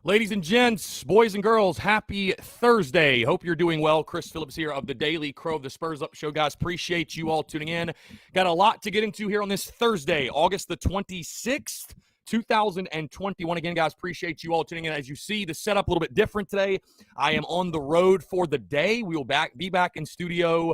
Ladies and gents, boys and girls, happy Thursday. Hope you're doing well. Chris Phillips here of the Daily Crow of the Spurs Up Show. Guys, appreciate you all tuning in. Got a lot to get into here on this Thursday, August the 26th, 2021. Again, guys, appreciate you all tuning in. As you see, the setup a little bit different today. I am on the road for the day. We will be back in studio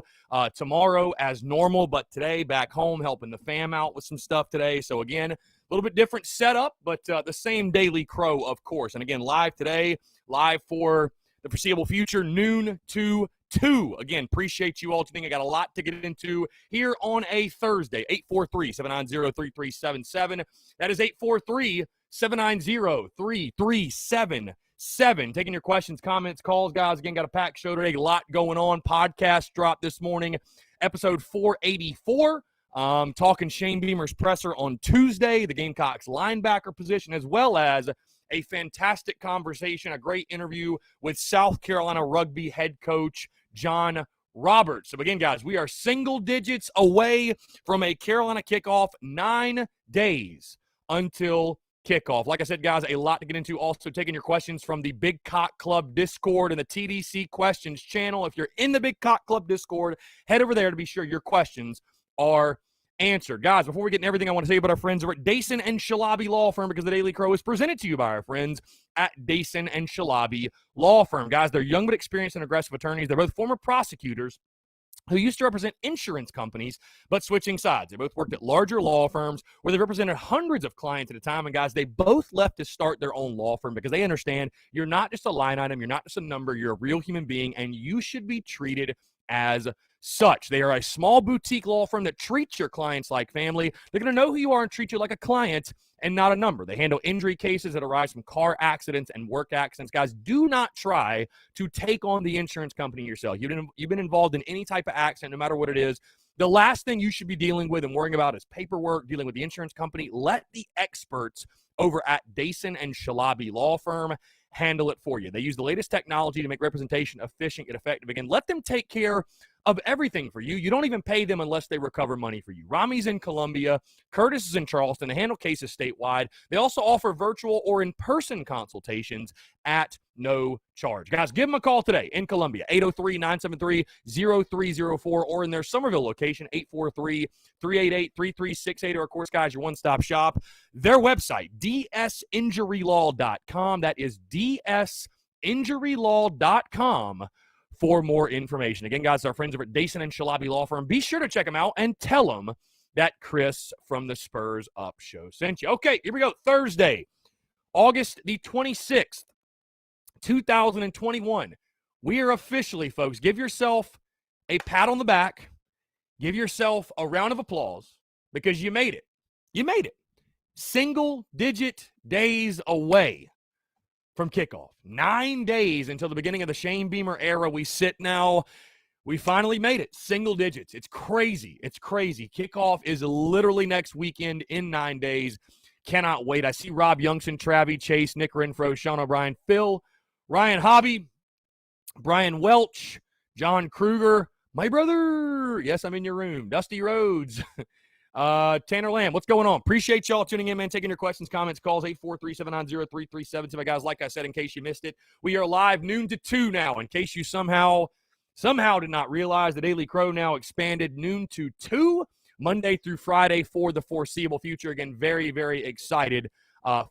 tomorrow as normal, but today back home helping the fam out with some stuff today. So again, a little bit different setup, but the same Daily Crow, of course. And again, live today, live for the foreseeable future, noon to 2. Again, appreciate you all tuning in. I got a lot to get into here on a Thursday. 843-790-3377. That is 843-790-3377. Taking your questions, comments, calls, guys. Again, got a packed show today. A lot going on. Podcast drop this morning, episode 484. Talking Shane Beamer's presser on Tuesday, the Gamecocks linebacker position, as well as a fantastic conversation, a great interview with South Carolina rugby head coach John Roberts. So again, guys, we are single digits away from a Carolina kickoff, 9 days until kickoff. Like I said, guys, a lot to get into. Also taking your questions from the Big Cock Club Discord and the TDC Questions channel. If you're in the Big Cock Club Discord, head over there to be sure your questions are answered. Guys, before we get into everything I want to say about our friends over at Dason and Shalabi Law Firm, because the Daily Crow is presented to you by our friends at Dason and Shalabi Law Firm. Guys, they're young but experienced and aggressive attorneys. They're both former prosecutors who used to represent insurance companies, but switching sides. They both worked at larger law firms where they represented hundreds of clients at a time. And guys, they both left to start their own law firm because they understand you're not just a line item, you're not just a number, you're a real human being, and you should be treated as such. They are a small boutique law firm that treats your clients like family. They're going to know who you are and treat you like a client and not a number. They handle injury cases that arise from car accidents and work accidents. Guys, do not try to take on the insurance company yourself. You've been involved in any type of accident, no matter what it is. The last thing you should be dealing with and worrying about is paperwork, dealing with the insurance company. Let the experts over at Dason and Shalabi Law Firm handle it for you. They use the latest technology to make representation efficient and effective. Again, let them take care of everything for you. You don't even pay them unless they recover money for you. Rami's in Columbia. Curtis is in Charleston. They handle cases statewide. They also offer virtual or in-person consultations at no charge. Guys, give them a call today in Columbia, 803-973-0304, or in their Somerville location, 843-388-3368, or, of course, guys, your one-stop shop. Their website, dsinjurylaw.com. That is dsinjurylaw.com. for more information. Again, guys, our friends over at Dason and Shalabi Law Firm. Be sure to check them out and tell them that Chris from the Spurs Up Show sent you. Okay, here we go. Thursday, August the 26th, 2021. We are officially, folks, give yourself a pat on the back. Give yourself a round of applause because you made it. You made it. Single-digit days away from kickoff. 9 days until the beginning of the Shane Beamer era. We sit now. We finally made it. Single digits. It's crazy. It's crazy. Kickoff is literally next weekend in 9 days. Cannot wait. I see Rob Youngson, Travie, Chase, Nick Renfro, Sean O'Brien, Phil, Ryan Hobby, Brian Welch, John Kruger, my brother. Yes, I'm in your room. Dusty Rhodes. Tanner Lamb, what's going on? Appreciate y'all tuning in, man. Taking your questions, comments, calls, 843-790-3377. Guys, like I said, in case you missed it, we are live noon to 2 now. In case you somehow did not realize, the Daily Crow now expanded noon to 2, Monday through Friday for the foreseeable future. Again, very, very excited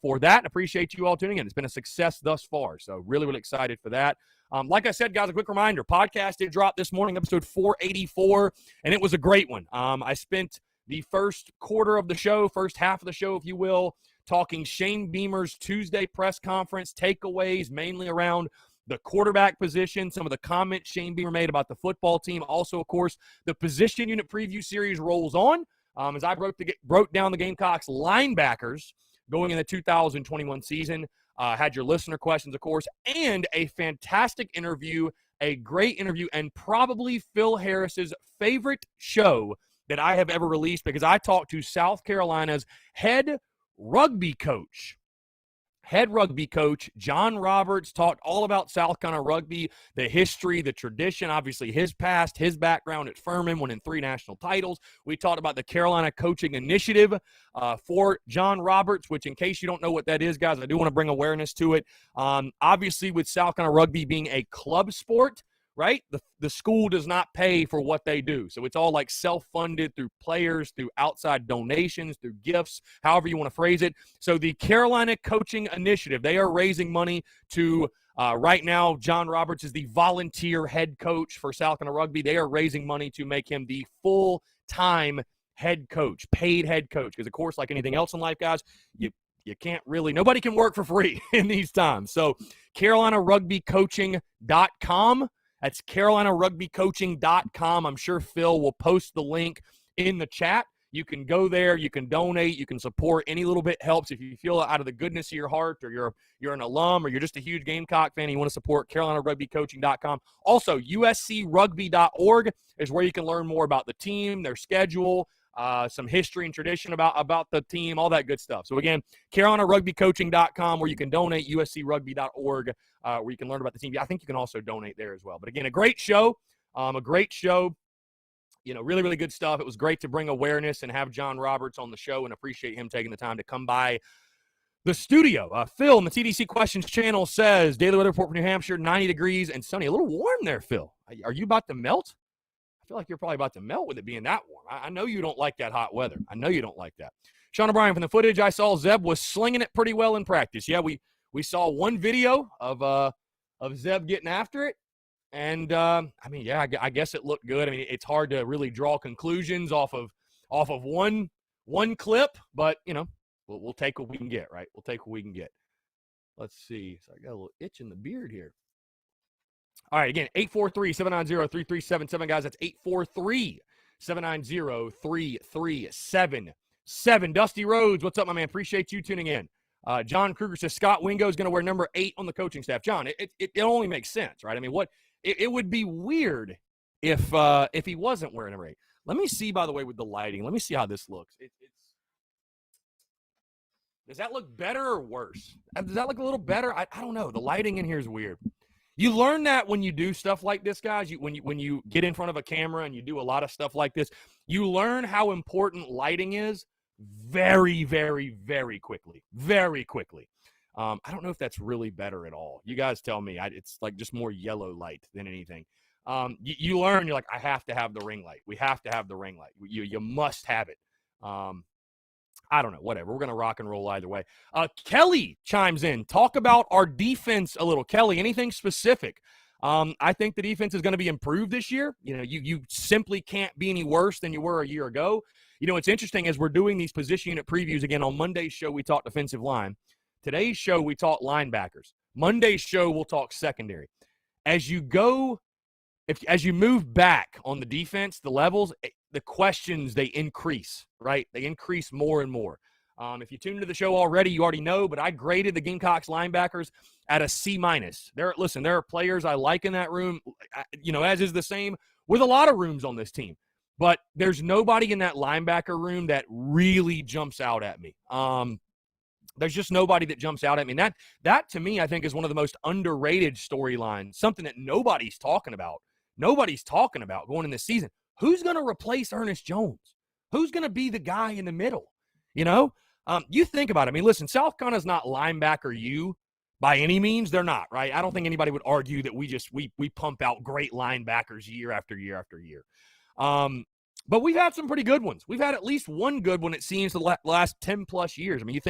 for that. Appreciate you all tuning in. It's been a success thus far, so really, really excited for that. Like I said, guys, a quick reminder, podcast did drop this morning, episode 484, and it was a great one. I spent the first quarter of the show, first half of the show, if you will, talking Shane Beamer's Tuesday press conference, takeaways mainly around the quarterback position, some of the comments Shane Beamer made about the football team. Also, of course, the position unit preview series rolls on as I broke down the Gamecocks linebackers going in the 2021 season. Had your listener questions, of course, and a fantastic interview, a great interview, and probably Phil Harris's favorite show that I have ever released, because I talked to South Carolina's head rugby coach. head rugby coach John Roberts talked all about South Carolina rugby, the history, the tradition, obviously his past, his background at Furman, winning 3 national titles. We talked about the Carolina Coaching Initiative for John Roberts, which, in case you don't know what that is, guys, I do want to bring awareness to it. Obviously, with South Carolina rugby being a club sport, right? The school does not pay for what they do. So it's all like self-funded through players, through outside donations, through gifts, however you want to phrase it. So the Carolina Coaching Initiative, they are raising money to, right now, John Roberts is the volunteer head coach for South Carolina Rugby. They are raising money to make him the full-time head coach, paid head coach. Because, of course, like anything else in life, guys, you can't really, nobody can work for free in these times. So CarolinaRugbyCoaching.com. That's CarolinaRugbyCoaching.com. I'm sure Phil will post the link in the chat. You can go there. You can donate. You can support. Any little bit helps. If you feel out of the goodness of your heart, or you're an alum, or you're just a huge Gamecock fan and you want to support, CarolinaRugbyCoaching.com. Also, USCRugby.org is where you can learn more about the team, their schedule, some history and tradition about the team, all that good stuff. So, again, CarolinaRugbyCoaching.com, where you can donate, USCRugby.org, where you can learn about the team. I think you can also donate there as well. But, again, a great show. Really, really good stuff. It was great to bring awareness and have John Roberts on the show, and appreciate him taking the time to come by the studio. Phil in the TDC Questions channel says, daily weather report for New Hampshire, 90 degrees and sunny. A little warm there, Phil. Are you about to melt? I feel like you're probably about to melt with it being that warm. I know you don't like that hot weather. I know you don't like that. Sean O'Brien, from the footage I saw, Zeb was slinging it pretty well in practice. Yeah, we saw one video of Zeb getting after it. And, I guess it looked good. I mean, it's hard to really draw conclusions off of one clip. But, we'll take what we can get, right? We'll take what we can get. Let's see. So I got a little itch in the beard here. All right, again, 843-790-3377, guys. That's 843-790-3377. Dusty Rhodes, what's up, my man? Appreciate you tuning in. John Kruger says Scott Wingo is going to wear number 8 on the coaching staff. John, it only makes sense, right? I mean, it would be weird if he wasn't wearing number 8. Let me see, by the way, with the lighting. Let me see how this looks. Does that look better or worse? Does that look a little better? I don't know. The lighting in here is weird. You learn that when you do stuff like this, guys. When you get in front of a camera and you do a lot of stuff like this, you learn how important lighting is very, very, very quickly. Very quickly. I don't know if that's really better at all. You guys tell me. It's like just more yellow light than anything. You learn. You're like, I have to have the ring light. We have to have the ring light. You must have it. I don't know, whatever. We're going to rock and roll either way. Kelly chimes in. Talk about our defense a little. Kelly, anything specific? I think the defense is going to be improved this year. You simply can't be any worse than you were a year ago. It's interesting as we're doing these position unit previews. Again, on Monday's show, we talked defensive line. Today's show, we talk linebackers. Monday's show, we'll talk secondary. As you move back on the defense, the levels, the questions, they increase, right? They increase more and more. If you tuned into the show already, you already know, but I graded the Gamecocks linebackers at a C-. There are players I like in that room, as is the same with a lot of rooms on this team. But there's nobody in that linebacker room that really jumps out at me. There's just nobody that jumps out at me. And that to me, I think, is one of the most underrated storylines, something that nobody's talking about. Nobody's talking about going in this season. Who's going to replace Ernest Jones? Who's going to be the guy in the middle? You think about it. I mean, listen, South Carolina's not linebacker you by any means. They're not, right? I don't think anybody would argue that we pump out great linebackers year after year after year. But we've had some pretty good ones. We've had at least one good one, it seems, the last 10-plus years. I mean, you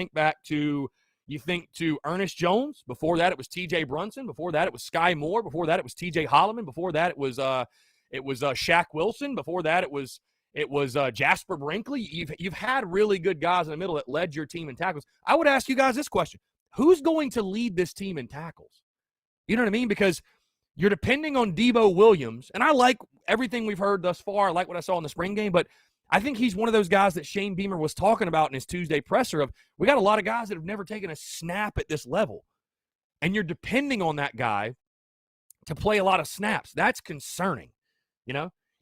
think to Ernest Jones. Before that, it was T.J. Brunson. Before that, it was Sky Moore. Before that, it was T.J. Holloman. Before that, it was Shaq Wilson. Before that, it was Jasper Brinkley. You've had really good guys in the middle that led your team in tackles. I would ask you guys this question: who's going to lead this team in tackles? You know what I mean? Because you're depending on Debo Williams, and I like everything we've heard thus far. I like what I saw in the spring game, but I think he's one of those guys that Shane Beamer was talking about in his Tuesday presser of, we got a lot of guys that have never taken a snap at this level. And you're depending on that guy to play a lot of snaps. That's concerning.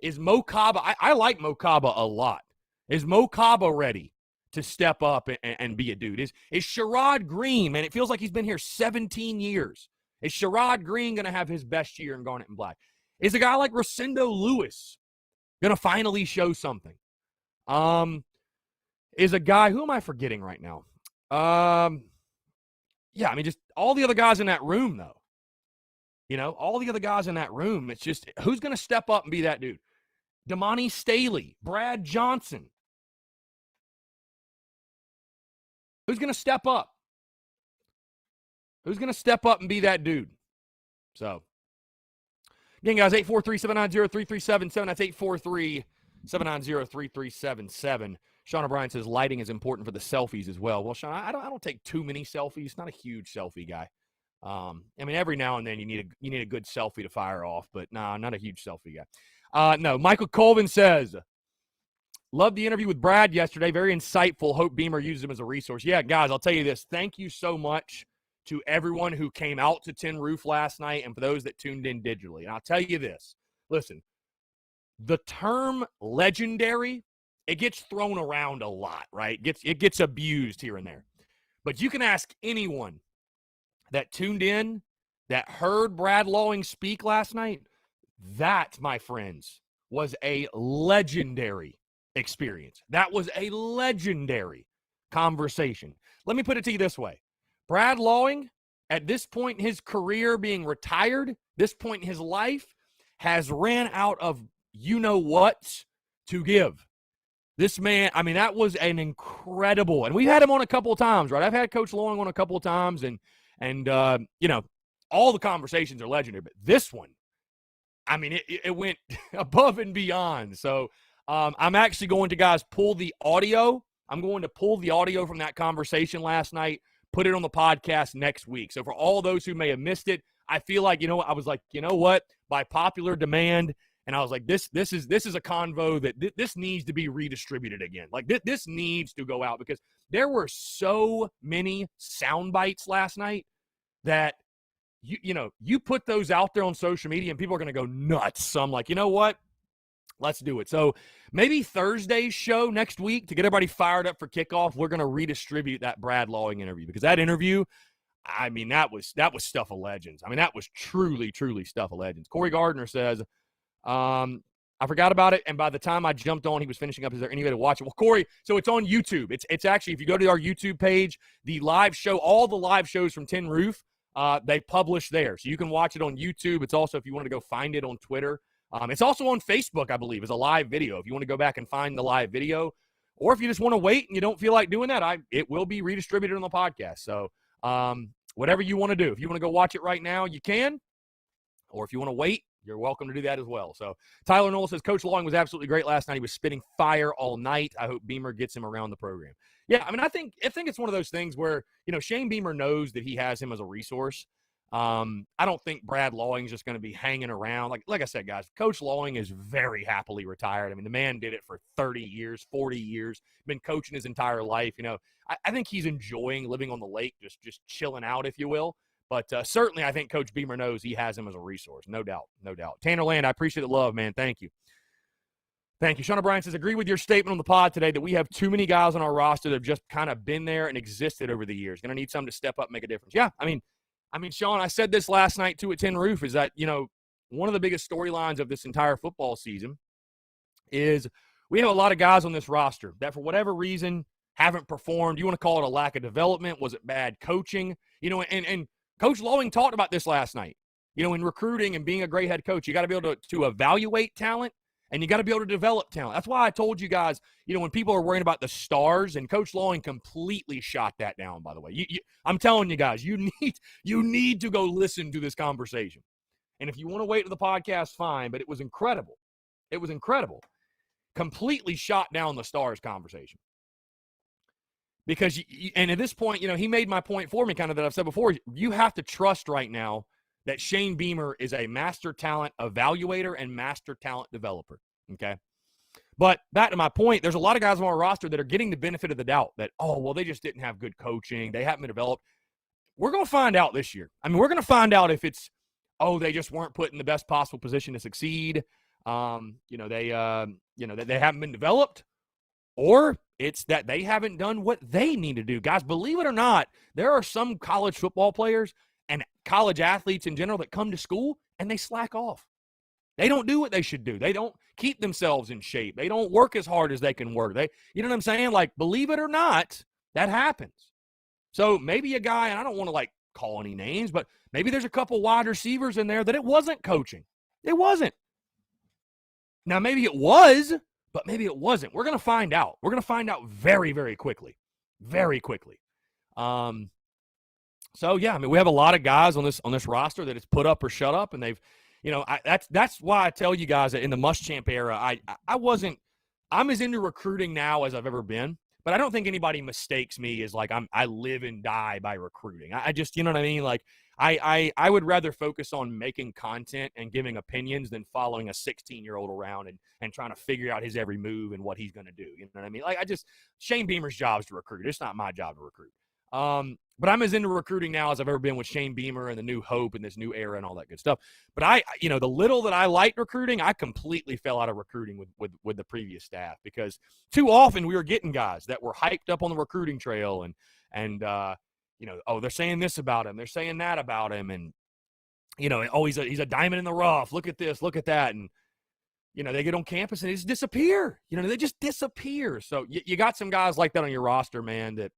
Is Mo Kaba, I like Mo Kaba a lot. Is Mo Kaba ready to step up and be a dude? Is Sherrod Green, man, it feels like he's been here 17 years. Is Sherrod Green going to have his best year in Garnet and Black? Is a guy like Rosendo Lewis going to finally show something? Is a guy, who am I forgetting right now? Yeah, I mean, just all the other guys in that room, though. You know, all the other guys in that room, it's just, who's going to step up and be that dude? Damani Staley, Brad Johnson. Who's going to step up? Who's going to step up and be that dude? So, again, guys, 843-790-3377. That's 843-790-3377. Sean O'Brien says lighting is important for the selfies as well. Well, Sean, I don't take too many selfies. Not a huge selfie guy. I mean, every now and then you need a good selfie to fire off, but nah, not a huge selfie guy. No, Michael Colvin says, loved the interview with Brad yesterday. Very insightful. Hope Beamer uses him as a resource. Yeah, guys, I'll tell you this. Thank you so much to everyone who came out to Tin Roof last night and for those that tuned in digitally. And I'll tell you this. Listen, the term legendary, it gets thrown around a lot, right? It gets abused here and there. But you can ask anyone that tuned in, that heard Brad Lawing speak last night, that, my friends, was a legendary experience. That was a legendary conversation. Let me put it to you this way. Brad Lawing, at this point in his career being retired, this point in his life, has ran out of you-know-what to give. This man, I mean, that was an incredible, and we've had him on a couple of times, right? I've had Coach Lawing on a couple of times, and you know, all the conversations are legendary, but this one, I mean, it went above and beyond. So I'm actually going to, guys, pull the audio. I'm going to pull the audio from that conversation last night, put it on the podcast next week. So for all those who may have missed it, I feel like, you know, I was like, you know what, by popular demand, and I was like, this is a convo that this needs to be redistributed again. Like this needs to go out because there were so many sound bites last night that you put those out there on social media and people are going to go nuts. So I'm like, you know what? Let's do it. So maybe Thursday's show next week to get everybody fired up for kickoff, we're going to redistribute that Brad Lawing interview because that interview, I mean, that was stuff of legends. I mean, that was truly, truly stuff of legends. Corey Gardner says, I forgot about it, and by the time I jumped on, he was finishing up. Is there any way to watch it? Well, Corey, so it's on YouTube. It's actually, if you go to our YouTube page, the live show, all the live shows from Tin Roof, they publish there. So you can watch it on YouTube. It's also, if you want to go find it on Twitter. It's also on Facebook, I believe, as a live video. If you want to go back and find the live video, or if you just want to wait and you don't feel like doing that, it will be redistributed on the podcast. So whatever you want to do. If you want to go watch it right now, you can. Or if you want to wait, you're welcome to do that as well. So Tyler Knoll says, Coach Lawing was absolutely great last night. He was spitting fire all night. I hope Beamer gets him around the program. Yeah, I mean, I think it's one of those things where, you know, Shane Beamer knows that he has him as a resource. I don't think Brad Lawing is just going to be hanging around. Like I said, guys, Coach Lawing is very happily retired. I mean, the man did it for 30 years, 40 years, been coaching his entire life. You know, I think he's enjoying living on the lake, just chilling out, if you will. But certainly I think Coach Beamer knows he has him as a resource. No doubt. No doubt. Tanner Land, I appreciate the love, man. Thank you. Thank you. Sean O'Brien says, agree with your statement on the pod today that we have too many guys on our roster that have just kind of been there and existed over the years. Going to need some to step up and make a difference. Yeah, I mean, Sean, I said this last night, too, at Tin Roof, is that, you know, one of the biggest storylines of this entire football season is we have a lot of guys on this roster that for whatever reason haven't performed. You want to call it a lack of development? Was it bad coaching? You know, and Coach Lawing talked about this last night. You know, in recruiting and being a great head coach, you got to be able to evaluate talent, and you got to be able to develop talent. That's why I told you guys, you know, when people are worrying about the stars, and Coach Lawing completely shot that down, by the way. I'm telling you guys, you need to go listen to this conversation. And if you want to wait to the podcast, fine, but it was incredible. It was incredible. Completely shot down the stars conversation. Because, and at this point, you know, he made my point for me kind of that I've said before. You have to trust right now that Shane Beamer is a master talent evaluator and master talent developer, okay? But back to my point, there's a lot of guys on our roster that are getting the benefit of the doubt that, oh, well, they just didn't have good coaching. They haven't been developed. We're going to find out this year. I mean, we're going to find out if it's, oh, they just weren't put in the best possible position to succeed. They haven't been developed. Or It's that they haven't done what they need to do. Guys, believe it or not, there are some college football players and college athletes in general that come to school and they slack off. They don't do what they should do. They don't keep themselves in shape. They don't work as hard as they can work. You know what I'm saying? Like, believe it or not, that happens. So maybe a guy, and I don't want to like call any names, but maybe there's a couple wide receivers in there that it wasn't coaching. It wasn't. Now, maybe it was, but maybe it wasn't. We're going to find out. We're going to find out very, very quickly. Very quickly. So, yeah, I mean, we have a lot of guys on this roster that it's put up or shut up, and they've, you know, that's why I tell you guys that in the Muschamp era, I'm as into recruiting now as I've ever been, but I don't think anybody mistakes me as like I live and die by recruiting. I just, you know what I mean? Like, I would rather focus on making content and giving opinions than following a 16-year-old around and trying to figure out his every move and what he's going to do. You know what I mean? Like, Shane Beamer's job is to recruit. It's not my job to recruit. But I'm as into recruiting now as I've ever been with Shane Beamer and the new hope and this new era and all that good stuff. But the little that I liked recruiting, I completely fell out of recruiting with the previous staff because too often we were getting guys that were hyped up on the recruiting trail and they're saying this about him, they're saying that about him, and he's a diamond in the rough. Look at this, look at that, and they get on campus and they just disappear. They just disappear. So you got some guys like that on your roster, man. That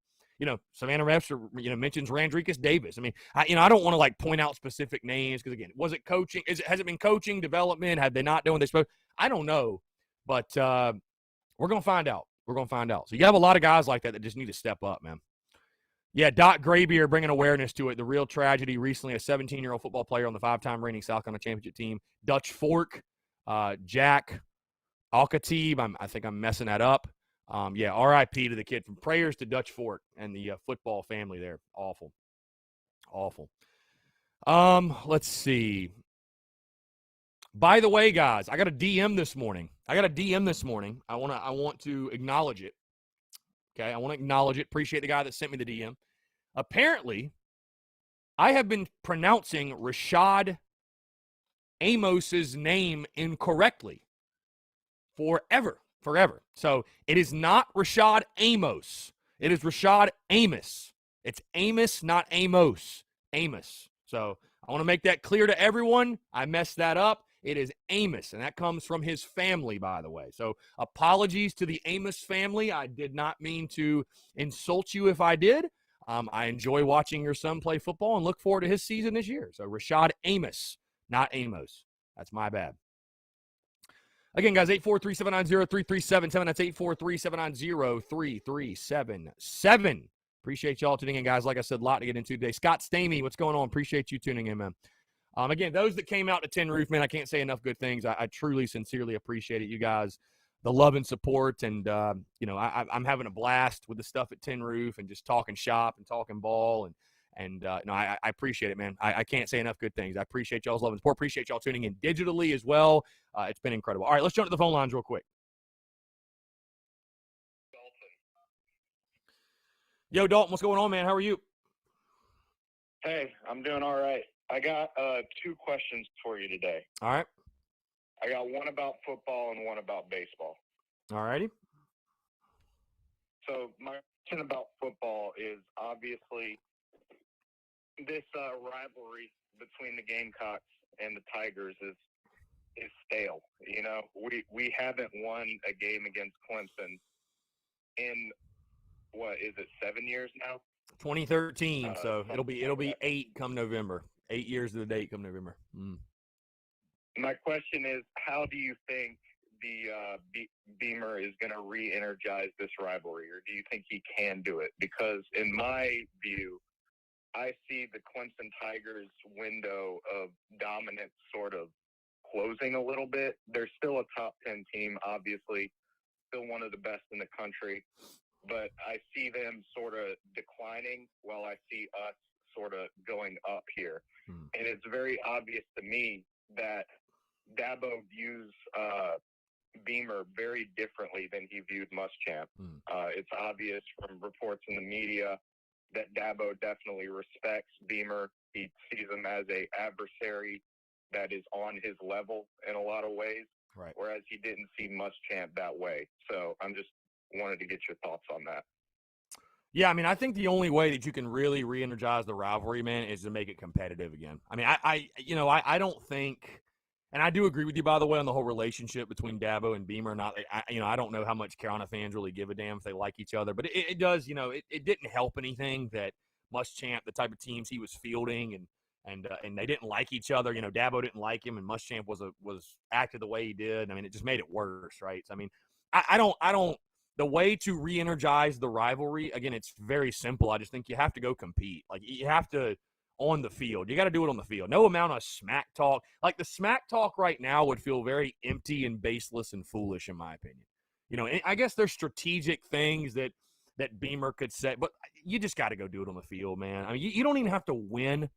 Savannah Webster, mentions Randricus Davis. I mean, I don't want to like point out specific names because again, was it coaching? Has it been coaching, development? Have they not done what they supposed? I don't know, but we're gonna find out. We're gonna find out. So you have a lot of guys like that just need to step up, man. Yeah, Doc Graybeard bringing awareness to it. The real tragedy recently: a 17-year-old football player on the 5-time reigning South Carolina championship team, Dutch Fork, Jack Alkatib. I think I'm messing that up. R.I.P. to the kid. From prayers to Dutch Fork and the football family there. Awful. Let's see. By the way, guys, I got a DM this morning. I want to acknowledge it. Okay, I want to acknowledge it. Appreciate the guy that sent me the DM. Apparently, I have been pronouncing Rashad Amos's name incorrectly forever. So it is not Rashad Amos. It is Rashad Amos. It's Amos, not Amos. Amos. So I want to make that clear to everyone. I messed that up. It is Amos, and that comes from his family, by the way. So apologies to the Amos family. I did not mean to insult you if I did. I enjoy watching your son play football and look forward to his season this year. So Rashad Amos, not Amos. That's my bad. Again, guys, 843-790-3377. That's 843-790-3377. Appreciate y'all tuning in, guys. Like I said, a lot to get into today. Scott Stamey, what's going on? Appreciate you tuning in, man. Again, those that came out to Tin Roof, man, I can't say enough good things. I truly, sincerely appreciate it, you guys, the love and support. And, I'm having a blast with the stuff at Tin Roof and just talking shop and talking ball. I appreciate it, man. I can't say enough good things. I appreciate y'all's love and support. Appreciate y'all tuning in digitally as well. It's been incredible. All right, let's jump to the phone lines real quick. Yo, Dalton, what's going on, man? How are you? Hey, I'm doing all right. I got 2 questions for you today. All right. I got one about football and one about baseball. All righty. So my question about football is obviously this rivalry between the Gamecocks and the Tigers is stale. We haven't won a game against Clemson in what is it, 7 years now? 2013. So it'll be 8 come November. 8 years to the date come November. My question is, how do you think the Beamer is going to re-energize this rivalry, or do you think he can do it? Because in my view, I see the Clemson Tigers window of dominance sort of closing a little bit. They're still a top 10 team, obviously, still one of the best in the country, but I see them sort of declining while I see us sort of going up here. And it's very obvious to me that Dabo views Beamer very differently than he viewed Muschamp. It's obvious from reports in the media that Dabo definitely respects Beamer. He sees him as a adversary that is on his level in a lot of ways, right, whereas he didn't see Muschamp that way. So I'm just wanted to get your thoughts on that. Yeah, I mean, I think the only way that you can really re-energize the rivalry, man, is to make it competitive again. I mean, I don't think, and I do agree with you, by the way, on the whole relationship between Dabo and Beamer. I don't know how much Carolina fans really give a damn if they like each other, but it does, it didn't help anything that Muschamp, the type of teams he was fielding, and they didn't like each other. Dabo didn't like him, and Muschamp was acted the way he did. I mean, it just made it worse, right? So, I mean, I don't. The way to re-energize the rivalry, again, it's very simple. I just think you have to go compete. Like, you have to on the field. You got to do it on the field. No amount of smack talk. Like, the smack talk right now would feel very empty and baseless and foolish, in my opinion. I guess there's strategic things that Beamer could say, but you just got to go do it on the field, man. I mean, you don't even have to win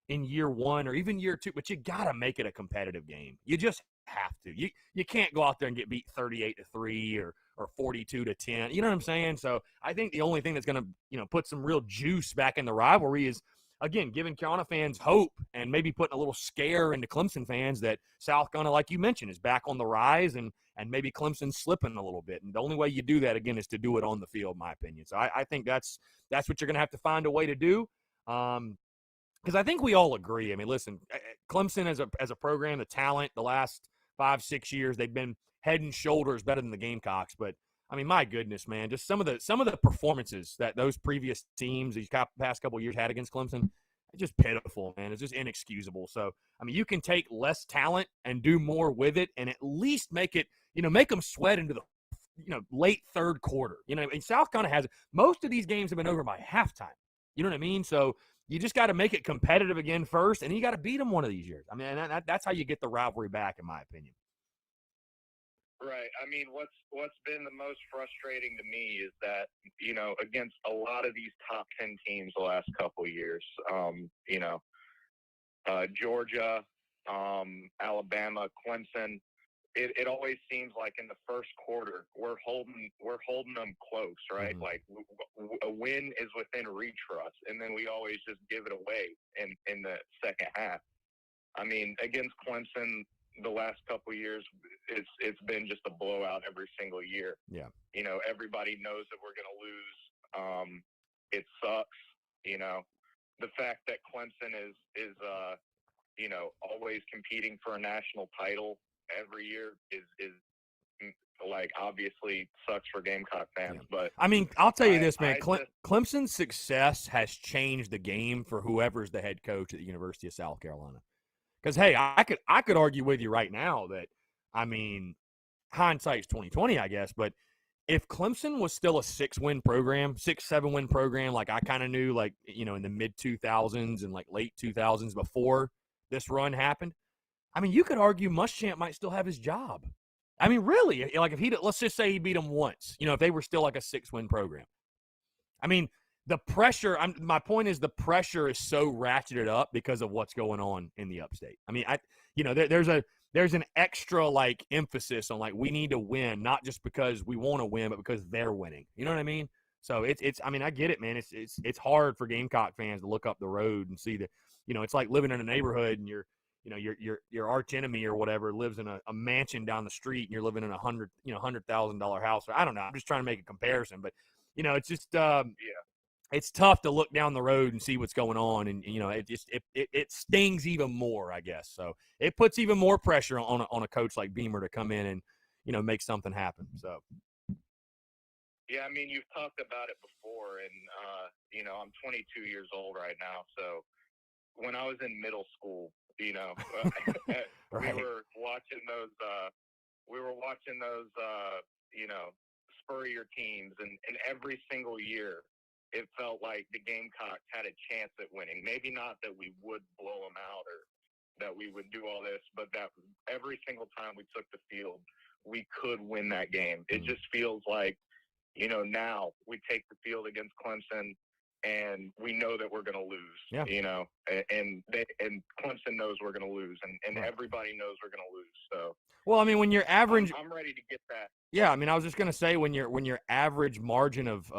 in year one or even year two, but you got to make it a competitive game. You just have to. You can't go out there and get beat 38-3 or 42-10. You know what I'm saying? So I think the only thing that's going to, put some real juice back in the rivalry is, again, giving Carolina fans hope and maybe putting a little scare into Clemson fans that South Carolina, like you mentioned, is back on the rise and maybe Clemson's slipping a little bit. And the only way you do that, again, is to do it on the field, in my opinion. So I think that's what you're going to have to find a way to do. Because I think we all agree. I mean, listen, Clemson as a program, the talent, the last 5-6 years, they've been head and shoulders better than the Gamecocks. But I mean, my goodness, man, just some of the performances that those previous teams these past couple of years had against Clemson, it's just pitiful, man. It's just inexcusable. So I mean, you can take less talent and do more with it, and at least make it, make them sweat into the late third quarter. And South Carolina has most of these games have been over by halftime. You know what I mean? So you just got to make it competitive again first, and you got to beat them one of these years. I mean, that's how you get the rivalry back, in my opinion. Right. I mean, what's been the most frustrating to me is that, against a lot of these top 10 teams the last couple of years, Georgia, Alabama, Clemson, it always seems like in the first quarter we're holding them close, right? Mm-hmm. Like a win is within reach for us, and then we always just give it away in the second half. I mean, against Clemson the last couple of years, it's been just a blowout every single year. Yeah. Everybody knows that we're going to lose. It sucks. The fact that Clemson is always competing for a national title every year is like obviously sucks for Gamecock fans. Yeah. But I mean, I'll tell you this, man. Clemson's success has changed the game for whoever's the head coach at the University of South Carolina. Because hey, I could argue with you right now that, I mean, hindsight's 2020, I guess. But if Clemson was still a 6-win program, 6-7-win program, like I kind of knew, like in the mid 2000s and like late 2000s before this run happened, I mean, you could argue Muschamp might still have his job. I mean, really, like if let's just say he beat them once, if they were still like a 6-win program. I mean, the pressure, my point is the pressure is so ratcheted up because of what's going on in the upstate. I mean, there's an extra like emphasis on like we need to win, not just because we want to win, but because they're winning. You know what I mean? So it's I mean, I get it, man. It's hard for Gamecock fans to look up the road and see that, it's like living in a neighborhood and your arch enemy or whatever lives in a mansion down the street and you're living in a $100,000 house. I don't know. I'm just trying to make a comparison, but it's just it's tough to look down the road and see what's going on, and it stings even more, I guess. So it puts even more pressure on a coach like Beamer to come in and make something happen. So yeah, I mean, you've talked about it before, and I'm 22 years old right now. So when I was in middle school, right. we were watching those spur your teams, and every single year it felt like the Gamecocks had a chance at winning. Maybe not that we would blow them out or that we would do all this, but that every single time we took the field, we could win that game. It just feels like, now we take the field against Clemson and we know that we're going to lose, and Clemson knows we're going to lose, and right. Everybody knows we're going to lose. So, well, I mean, when you're average, I'm ready to get that. Yeah, I mean, I was just going to say when your average margin of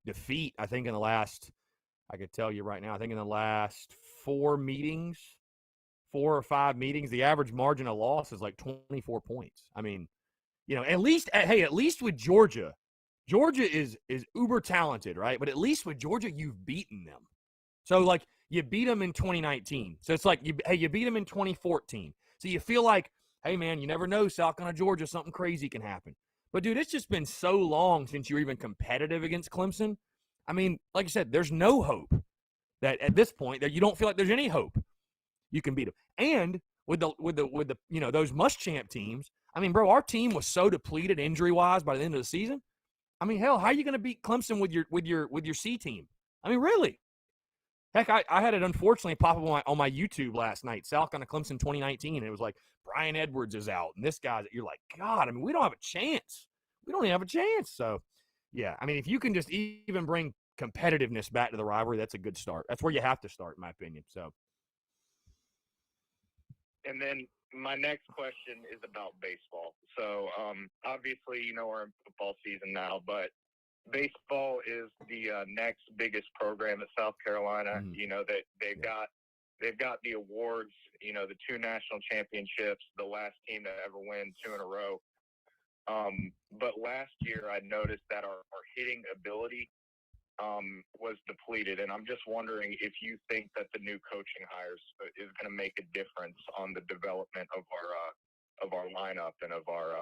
defeat, I think I could tell you right now, I think in the last 4 or 5 meetings, the average margin of loss is like 24 points. I mean, at least with Georgia, Georgia is uber talented, right? But at least with Georgia, you've beaten them. So, like, you beat them in 2019. So it's like, you beat them in 2014. So you feel like, hey, man, you never know, South Carolina, Georgia, something crazy can happen. But, dude, it's just been so long since you're even competitive against Clemson. I mean, like I said, there's no hope that at this point that you don't feel like there's any hope you can beat them. And with the those Muschamp teams, I mean, bro, our team was so depleted injury-wise by the end of the season. I mean, hell, how are you going to beat Clemson with your C team? I mean, really? Heck, I had it unfortunately pop up on my YouTube last night. South Carolina Clemson 2019. And it was like Brian Edwards is out, and this guy's. You're like, God. I mean, we don't have a chance. We don't even have a chance. So, yeah. I mean, if you can just even bring competitiveness back to the rivalry, that's a good start. That's where you have to start, in my opinion. So. And then my next question is about baseball. So obviously, we're in football season now, but baseball is the next biggest program at South Carolina. That they've got the awards. The 2 national championships, the last team to ever win 2 in a row. But last year, I noticed that our hitting ability was depleted, and I'm just wondering if you think that the new coaching hires is going to make a difference on the development of our lineup and of our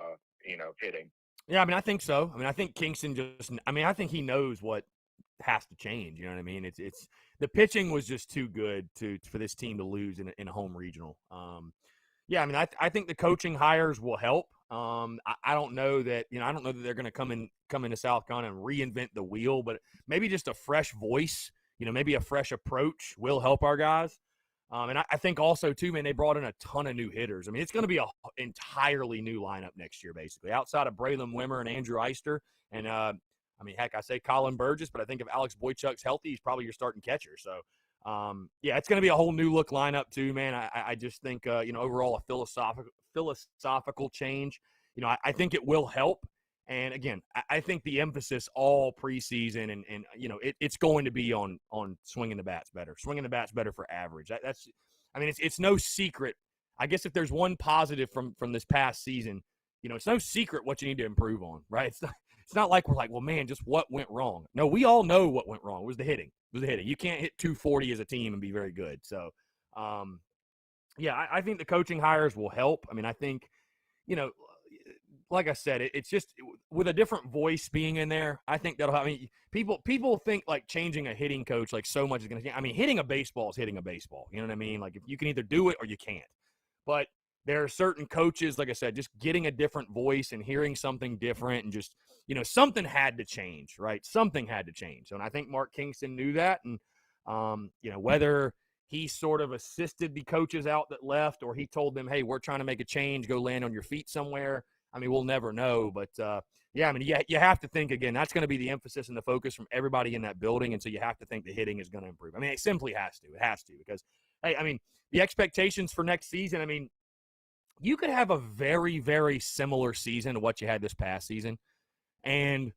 hitting. Yeah, I mean, I think so. I mean, I think Kingston I think he knows what has to change. You know what I mean? It's the pitching was just too good for this team to lose in a home regional. Yeah, I mean, I think the coaching hires will help. I don't know that they're going to come into South Carolina and reinvent the wheel, but maybe just a fresh voice, maybe a fresh approach will help our guys. And I think also too, man, they brought in a ton of new hitters. I mean, it's going to be an entirely new lineup next year, basically, outside of Braylon Wimmer and Andrew Eister. And I mean, heck, I say Colin Burgess, but I think if Alex Boychuk's healthy, he's probably your starting catcher. So. Yeah, it's going to be a whole new look lineup too, man. I just think, overall a philosophical change, I think it will help. And again, I think the emphasis all preseason and it's going to be on swinging the bats better for average. It's no secret. I guess if there's one positive from this past season, it's no secret what you need to improve on, right? It's not like we're like, well, man, just what went wrong? No, we all know what went wrong. It was the hitting. You can't hit 240 as a team and be very good. So, yeah, I think the coaching hires will help. I mean, I think, like I said, it's just with a different voice being in there, I think that'll help. I mean, people think like changing a hitting coach like so much is going to change. I mean, hitting a baseball is hitting a baseball. You know what I mean? Like if you can either do it or you can't. But there are certain coaches, like I said, just getting a different voice and hearing something different and just, something had to change, right? Something had to change. And I think Mark Kingston knew that. And, whether he sort of assisted the coaches out that left or he told them, hey, we're trying to make a change, go land on your feet somewhere. I mean, we'll never know. But, yeah, I mean, you have to think, again, that's going to be the emphasis and the focus from everybody in that building. And so you have to think the hitting is going to improve. I mean, it simply has to. It has to because, hey, I mean, the expectations for next season, I mean, you could have a very, very similar season to what you had this past season. And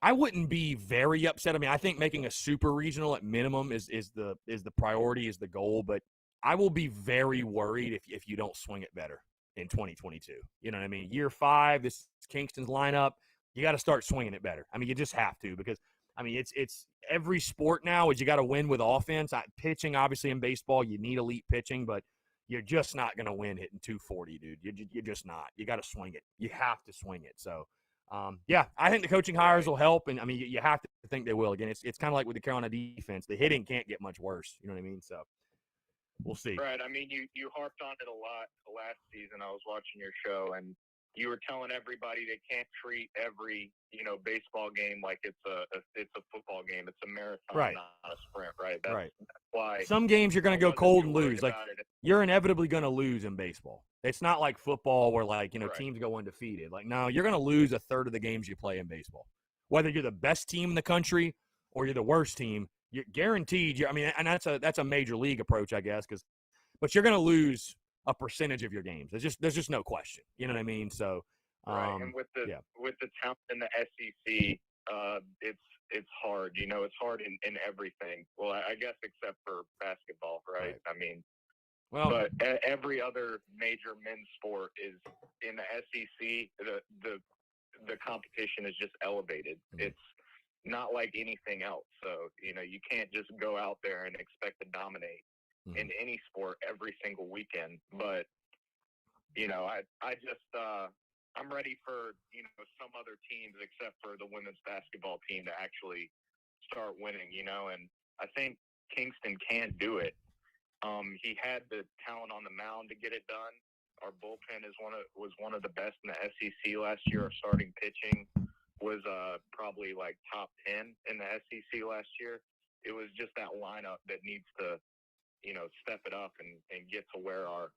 I wouldn't be very upset. I mean, I think making a super regional at minimum is the priority, is the goal. But I will be very worried if you don't swing it better in 2022. You know what I mean? Year 5, this is Kingston's lineup. You got to start swinging it better. I mean, you just have to because, I mean, it's every sport now is you got to win with offense. Pitching, obviously, in baseball, you need elite pitching, but you're just not going to win hitting 240, dude. You're just not. You got to swing it. You have to swing it. So, yeah, I think the coaching hires will help, and I mean, you have to think they will. Again, it's kind of like with the Carolina defense. The hitting can't get much worse. You know what I mean? So, we'll see. Right. I mean, you harped on it a lot last season. I was watching your show, and you were telling everybody they can't treat every baseball game like it's a football game. It's a marathon, right, not a sprint. Right. Right. That's why some games you're going to go cold and lose. Like you're inevitably going to lose in baseball. It's not like football where right. Teams go undefeated. Like no, you're going to lose a third of the games you play in baseball. Whether you're the best team in the country or you're the worst team, you're guaranteed. I mean, and that's a major league approach, I guess, but you're going to lose a percentage of your games. There's just no question. You know what I mean? So, right. And with the talent in the SEC, it's hard. It's hard in everything. Well, I guess except for basketball, right? I mean, but every other major men's sport is in the SEC. the competition is just elevated. Mm-hmm. It's not like anything else. So, you can't just go out there and expect to dominate in any sport every single weekend. But, I'm ready for, some other teams except for the women's basketball team to actually start winning, and I think Kingston can do it. He had the talent on the mound to get it done. Our bullpen was one of the best in the SEC last year. Our starting pitching was probably like top 10 in the SEC last year. It was just that lineup that needs to, step it up and get to where our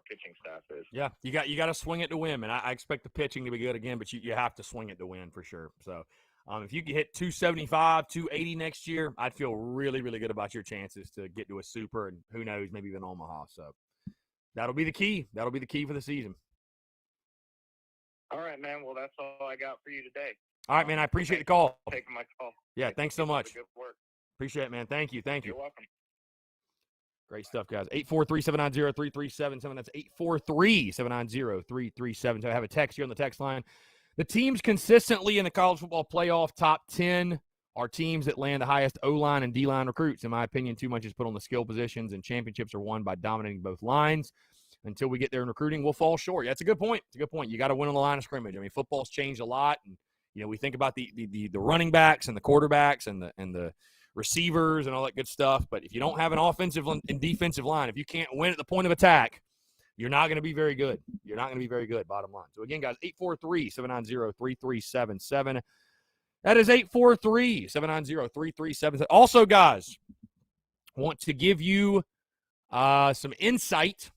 pitching staff is. Yeah, you got to swing it to win, and I expect the pitching to be good again, but you have to swing it to win for sure. So if you could hit 275, 280 next year, I'd feel really, really good about your chances to get to a super, and who knows, maybe even Omaha. So that'll be the key. That'll be the key for the season. All right, man. Well, that's all I got for you today. All right, man. I appreciate the call. Taking my call. Yeah, thanks so much. Good work. Appreciate it, man. Thank you. You're welcome. Great stuff, guys. 843-790-3377. That's 843-790-3377. So I have a text here on the text line. The teams consistently in the college football playoff top 10 are teams that land the highest O-line and D-line recruits. In my opinion, too much is put on the skill positions, and championships are won by dominating both lines. Until we get there in recruiting, we'll fall short. Yeah, that's a good point. It's a good point. You got to win on the line of scrimmage. I mean, football's changed a lot, and we think about the running backs and the quarterbacks and the receivers and all that good stuff. But if you don't have an offensive and defensive line, if you can't win at the point of attack, you're not going to be very good. You're not going to be very good, bottom line. So, again, guys, 843-790-3377. That is 843-790-3377. Also, guys, want to give you some insight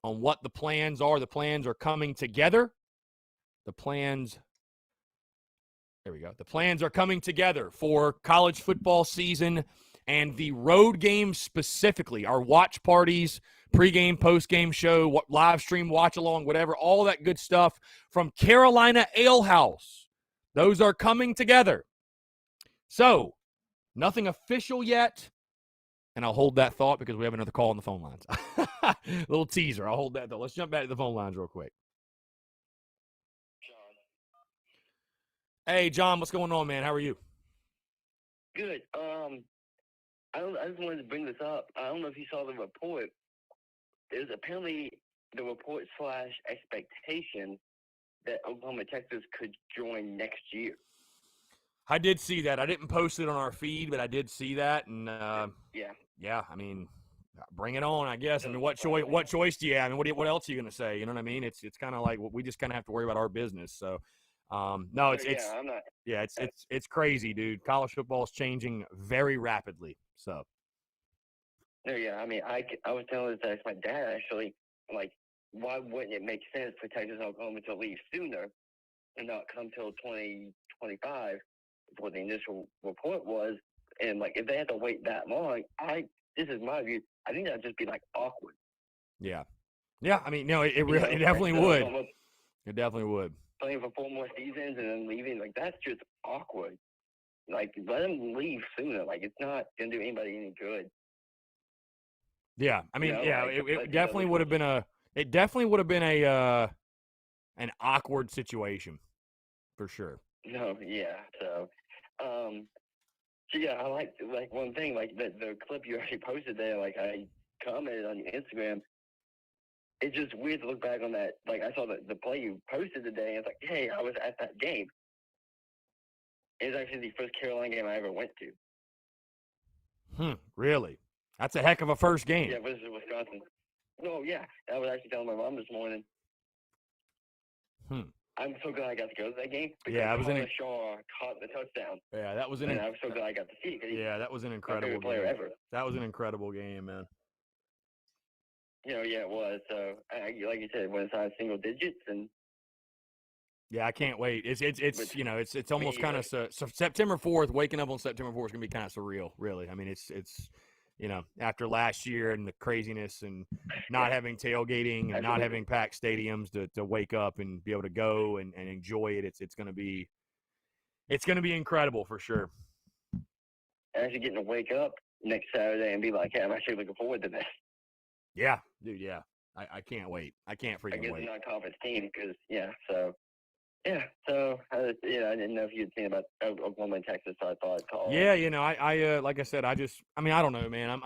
on what the plans are. The plans are coming together. The plans are coming together for college football season and the road games specifically. Our watch parties, pregame, postgame show, live stream, watch along, whatever, all that good stuff from Carolina Ale House. Those are coming together. So, nothing official yet. And I'll hold that thought because we have another call on the phone lines. Little teaser. I'll hold that thought. Let's jump back to the phone lines real quick. Hey, John, what's going on, man? How are you? Good. I just wanted to bring this up. I don't know if you saw the report. There's apparently the report / expectation that Oklahoma, Texas could join next year. I did see that. I didn't post it on our feed, but I did see that. And yeah. I mean, bring it on, I guess. I mean, what choice do you have? I mean, what else are you going to say? You know what I mean? It's kind of like we just kind of have to worry about our business. So. No, it's crazy, dude. College football is changing very rapidly. So. No, yeah. I mean, I was telling this to my dad actually. Like, why wouldn't it make sense for Texas and Oklahoma to leave sooner and not come till 2025, what the initial report was? And like, if they had to wait that long, this is my view. I think that'd just be like awkward. Yeah. I mean, no, it definitely would. It definitely would. Playing for 4 more seasons and then leaving, like, that's just awkward. Like, let them leave sooner. Like, it's not going to do anybody any good. Yeah, I mean, it definitely would have been an awkward situation for sure. No, yeah. So yeah, I like one thing, like the clip you already posted there. Like, I commented on your Instagram. It's just weird to look back on that. Like, I saw the play you posted today, and it's like, hey, I was at that game. It's actually the first Carolina game I ever went to. Really? That's a heck of a first game. Yeah, versus Wisconsin. No, yeah. I was actually telling my mom this morning. I'm so glad I got to go to that game. Yeah, I was in. Shaw caught the touchdown. Yeah, that was and I was so glad I got to see it. Yeah, that was an incredible player game. Ever. That was an incredible game, man. Yeah, it was. So, like you said, when it's on single digits, and yeah, I can't wait. It's almost kind of so September 4th. Waking up on September 4th is gonna be kind of surreal, really. I mean, it's after last year and the craziness and not having tailgating and not having packed stadiums to wake up and be able to go and enjoy it. It's gonna be incredible for sure. Actually getting to wake up next Saturday and be like, hey, I'm actually looking forward to this. Yeah, dude, yeah. I can't wait. I can't freaking wait. Against a non-conference team because, so Yeah, so I didn't know if you'd seen about Oklahoma and Texas, so I thought I'd call. Yeah, I like I said, I don't know, man.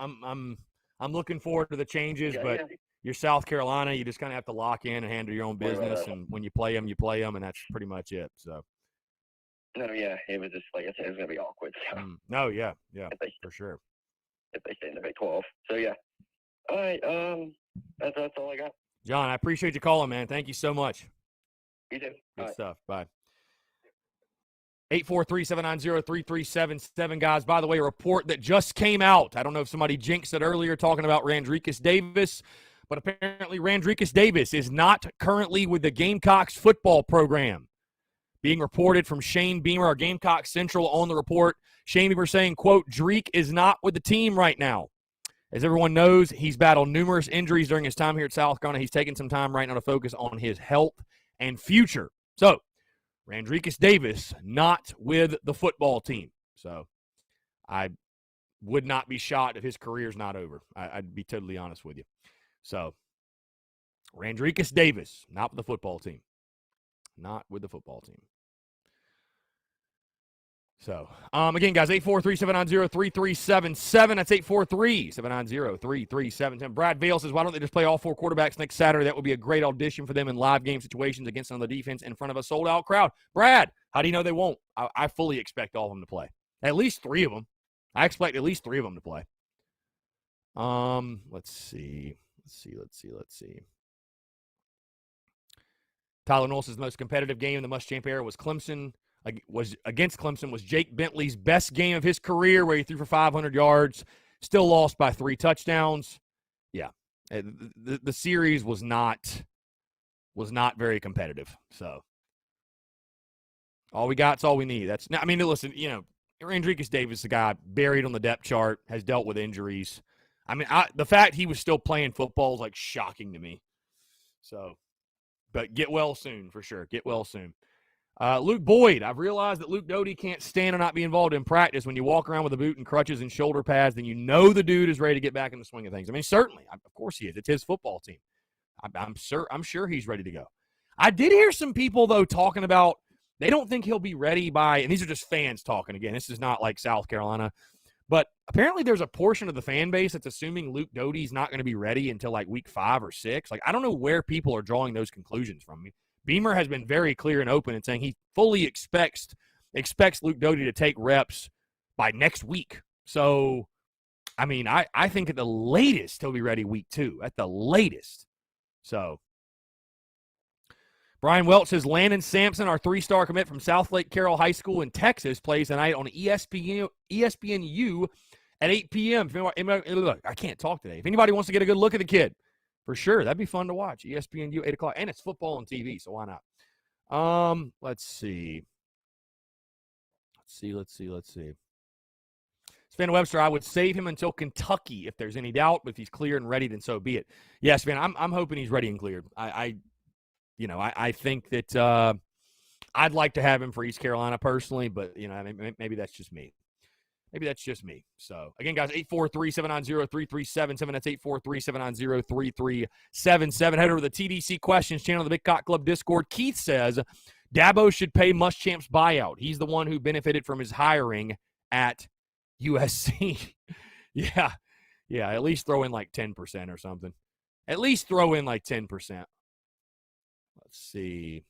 I'm looking forward to the changes, but you're South Carolina, you just kind of have to lock in and handle your own business, and when you play them, and that's pretty much it. So. No, yeah, it was just like I said, it was gonna be awkward. So. No, yeah, for sure. If they stay in the Big 12, so yeah. All right, that's all I got. John, I appreciate you calling, man. Thank you so much. You too. Good stuff. Bye. 843-790-3377, guys. By the way, a report that just came out. I don't know if somebody jinxed it earlier talking about Randricus Davis, but apparently Randricus Davis is not currently with the Gamecocks football program. Being reported from Shane Beamer, our Gamecock Central, on the report. Shane Beamer saying, quote, Dreke is not with the team right now. As everyone knows, he's battled numerous injuries during his time here at South Carolina. He's taking some time right now to focus on his health and future. So, Randricus Davis not with the football team. So, I would not be shocked if his career's not over. I'd be totally honest with you. So, Randricus Davis not with the football team. Not with the football team. So, again, guys, 843-790-3377. That's 843-790-3377. Brad Vale says, why don't they just play all four quarterbacks next Saturday? That would be a great audition for them in live game situations against another defense in front of a sold-out crowd. Brad, how do you know they won't? I fully expect all of them to play. At least three of them. I expect at least three of them to play. Let's see. Tyler Knowles says the most competitive game in the Muschamp era was against Clemson was Jake Bentley's best game of his career, where he threw for 500 yards, still lost by 3 touchdowns. Yeah, the series was not very competitive. So all we got's all we need. Listen, Randricus Davis, the guy buried on the depth chart, has dealt with injuries. The fact he was still playing football is like shocking to me. So. But get well soon, for sure. Get well soon. Luke Boyd, I've realized that Luke Doty can't stand or not be involved in practice. When you walk around with a boot and crutches and shoulder pads, then you know the dude is ready to get back in the swing of things. Certainly. Of course he is. It's his football team. I'm sure he's ready to go. I did hear some people, though, talking about they don't think he'll be ready by, and these are just fans talking again. This is not like South Carolina. But apparently there's a portion of the fan base that's assuming Luke Doty's not going to be ready until like week 5 or 6. Like, I don't know where people are drawing those conclusions from. Beamer has been very clear and open in saying he fully expects Luke Doty to take reps by next week. So, I think at the latest he'll be ready week 2. At the latest. So, Brian Welch says Landon Sampson, our 3-star commit from South Lake Carroll High School in Texas, plays tonight on ESPNU at 8 p.m. Look, I can't talk today. If anybody wants to get a good look at the kid, for sure, that'd be fun to watch. ESPNU, 8 o'clock. And it's football on TV, so why not? Let's see. Sven Webster, I would save him until Kentucky if there's any doubt, but if he's clear and ready, then so be it. Yes, man, I'm hoping he's ready and cleared. I think that I'd like to have him for East Carolina personally, but, maybe that's just me. So, again, guys, 843-790-3377. That's 843-790-3377. Head over to the TDC Questions channel, the Big Cock Club Discord. Keith says Dabo should pay Muschamp's buyout. He's the one who benefited from his hiring at USC. Yeah, at least throw in like 10% or something. At least throw in like 10%. Let's see.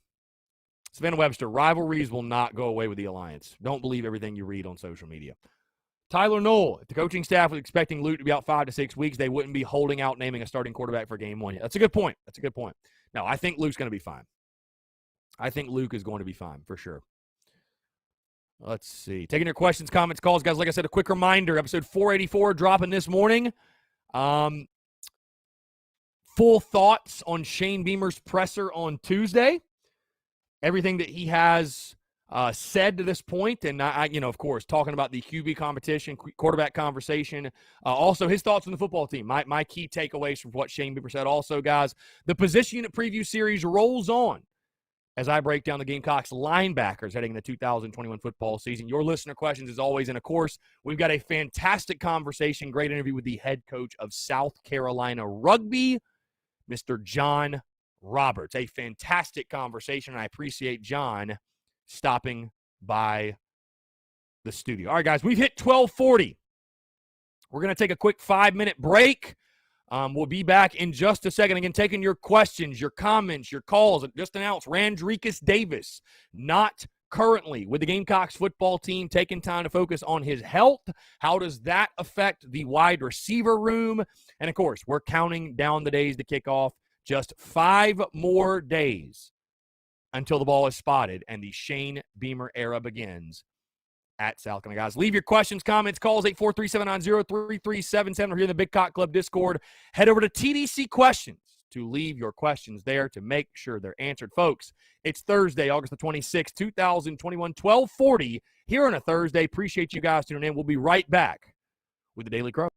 Sven Webster, rivalries will not go away with the alliance. Don't believe everything you read on social media. Tyler Knoll, if the coaching staff was expecting Luke to be out 5 to 6 weeks, they wouldn't be holding out naming a starting quarterback for game 1 yet. That's a good point. No, I think Luke's going to be fine. I think Luke is going to be fine for sure. Let's see. Taking your questions, comments, calls. Guys, like I said, a quick reminder, episode 484 dropping this morning. Full thoughts on Shane Beamer's presser on Tuesday. Everything that he has said to this point, and I, of course, talking about the QB competition, quarterback conversation. Also, his thoughts on the football team. My key takeaways from what Shane Beamer said. Also, guys, the position unit preview series rolls on as I break down the Gamecocks linebackers heading into the 2021 football season. Your listener questions, as always, and of course, we've got a fantastic conversation, great interview with the head coach of South Carolina Rugby, Mr. John Roberts. A fantastic conversation, and I appreciate John stopping by the studio. All right, guys, we've hit 12:40. We're going to take a quick 5-minute break. We'll be back in just a second. Again, taking your questions, your comments, your calls. Just announced Randricus Davis, not currently with the Gamecocks football team, taking time to focus on his health. How does that affect the wide receiver room? And, of course, we're counting down the days to kick off. Just 5 more days until the ball is spotted and the Shane Beamer era begins at South Carolina. Guys, leave your questions, comments, calls, 843-790-3377. Or here in the Big Cock Club Discord. Head over to TDC Questions to leave your questions there to make sure they're answered. Folks, it's Thursday, August the 26th, 2021, 12:40 here on a Thursday. Appreciate you guys tuning in. We'll be right back with the Daily Crow.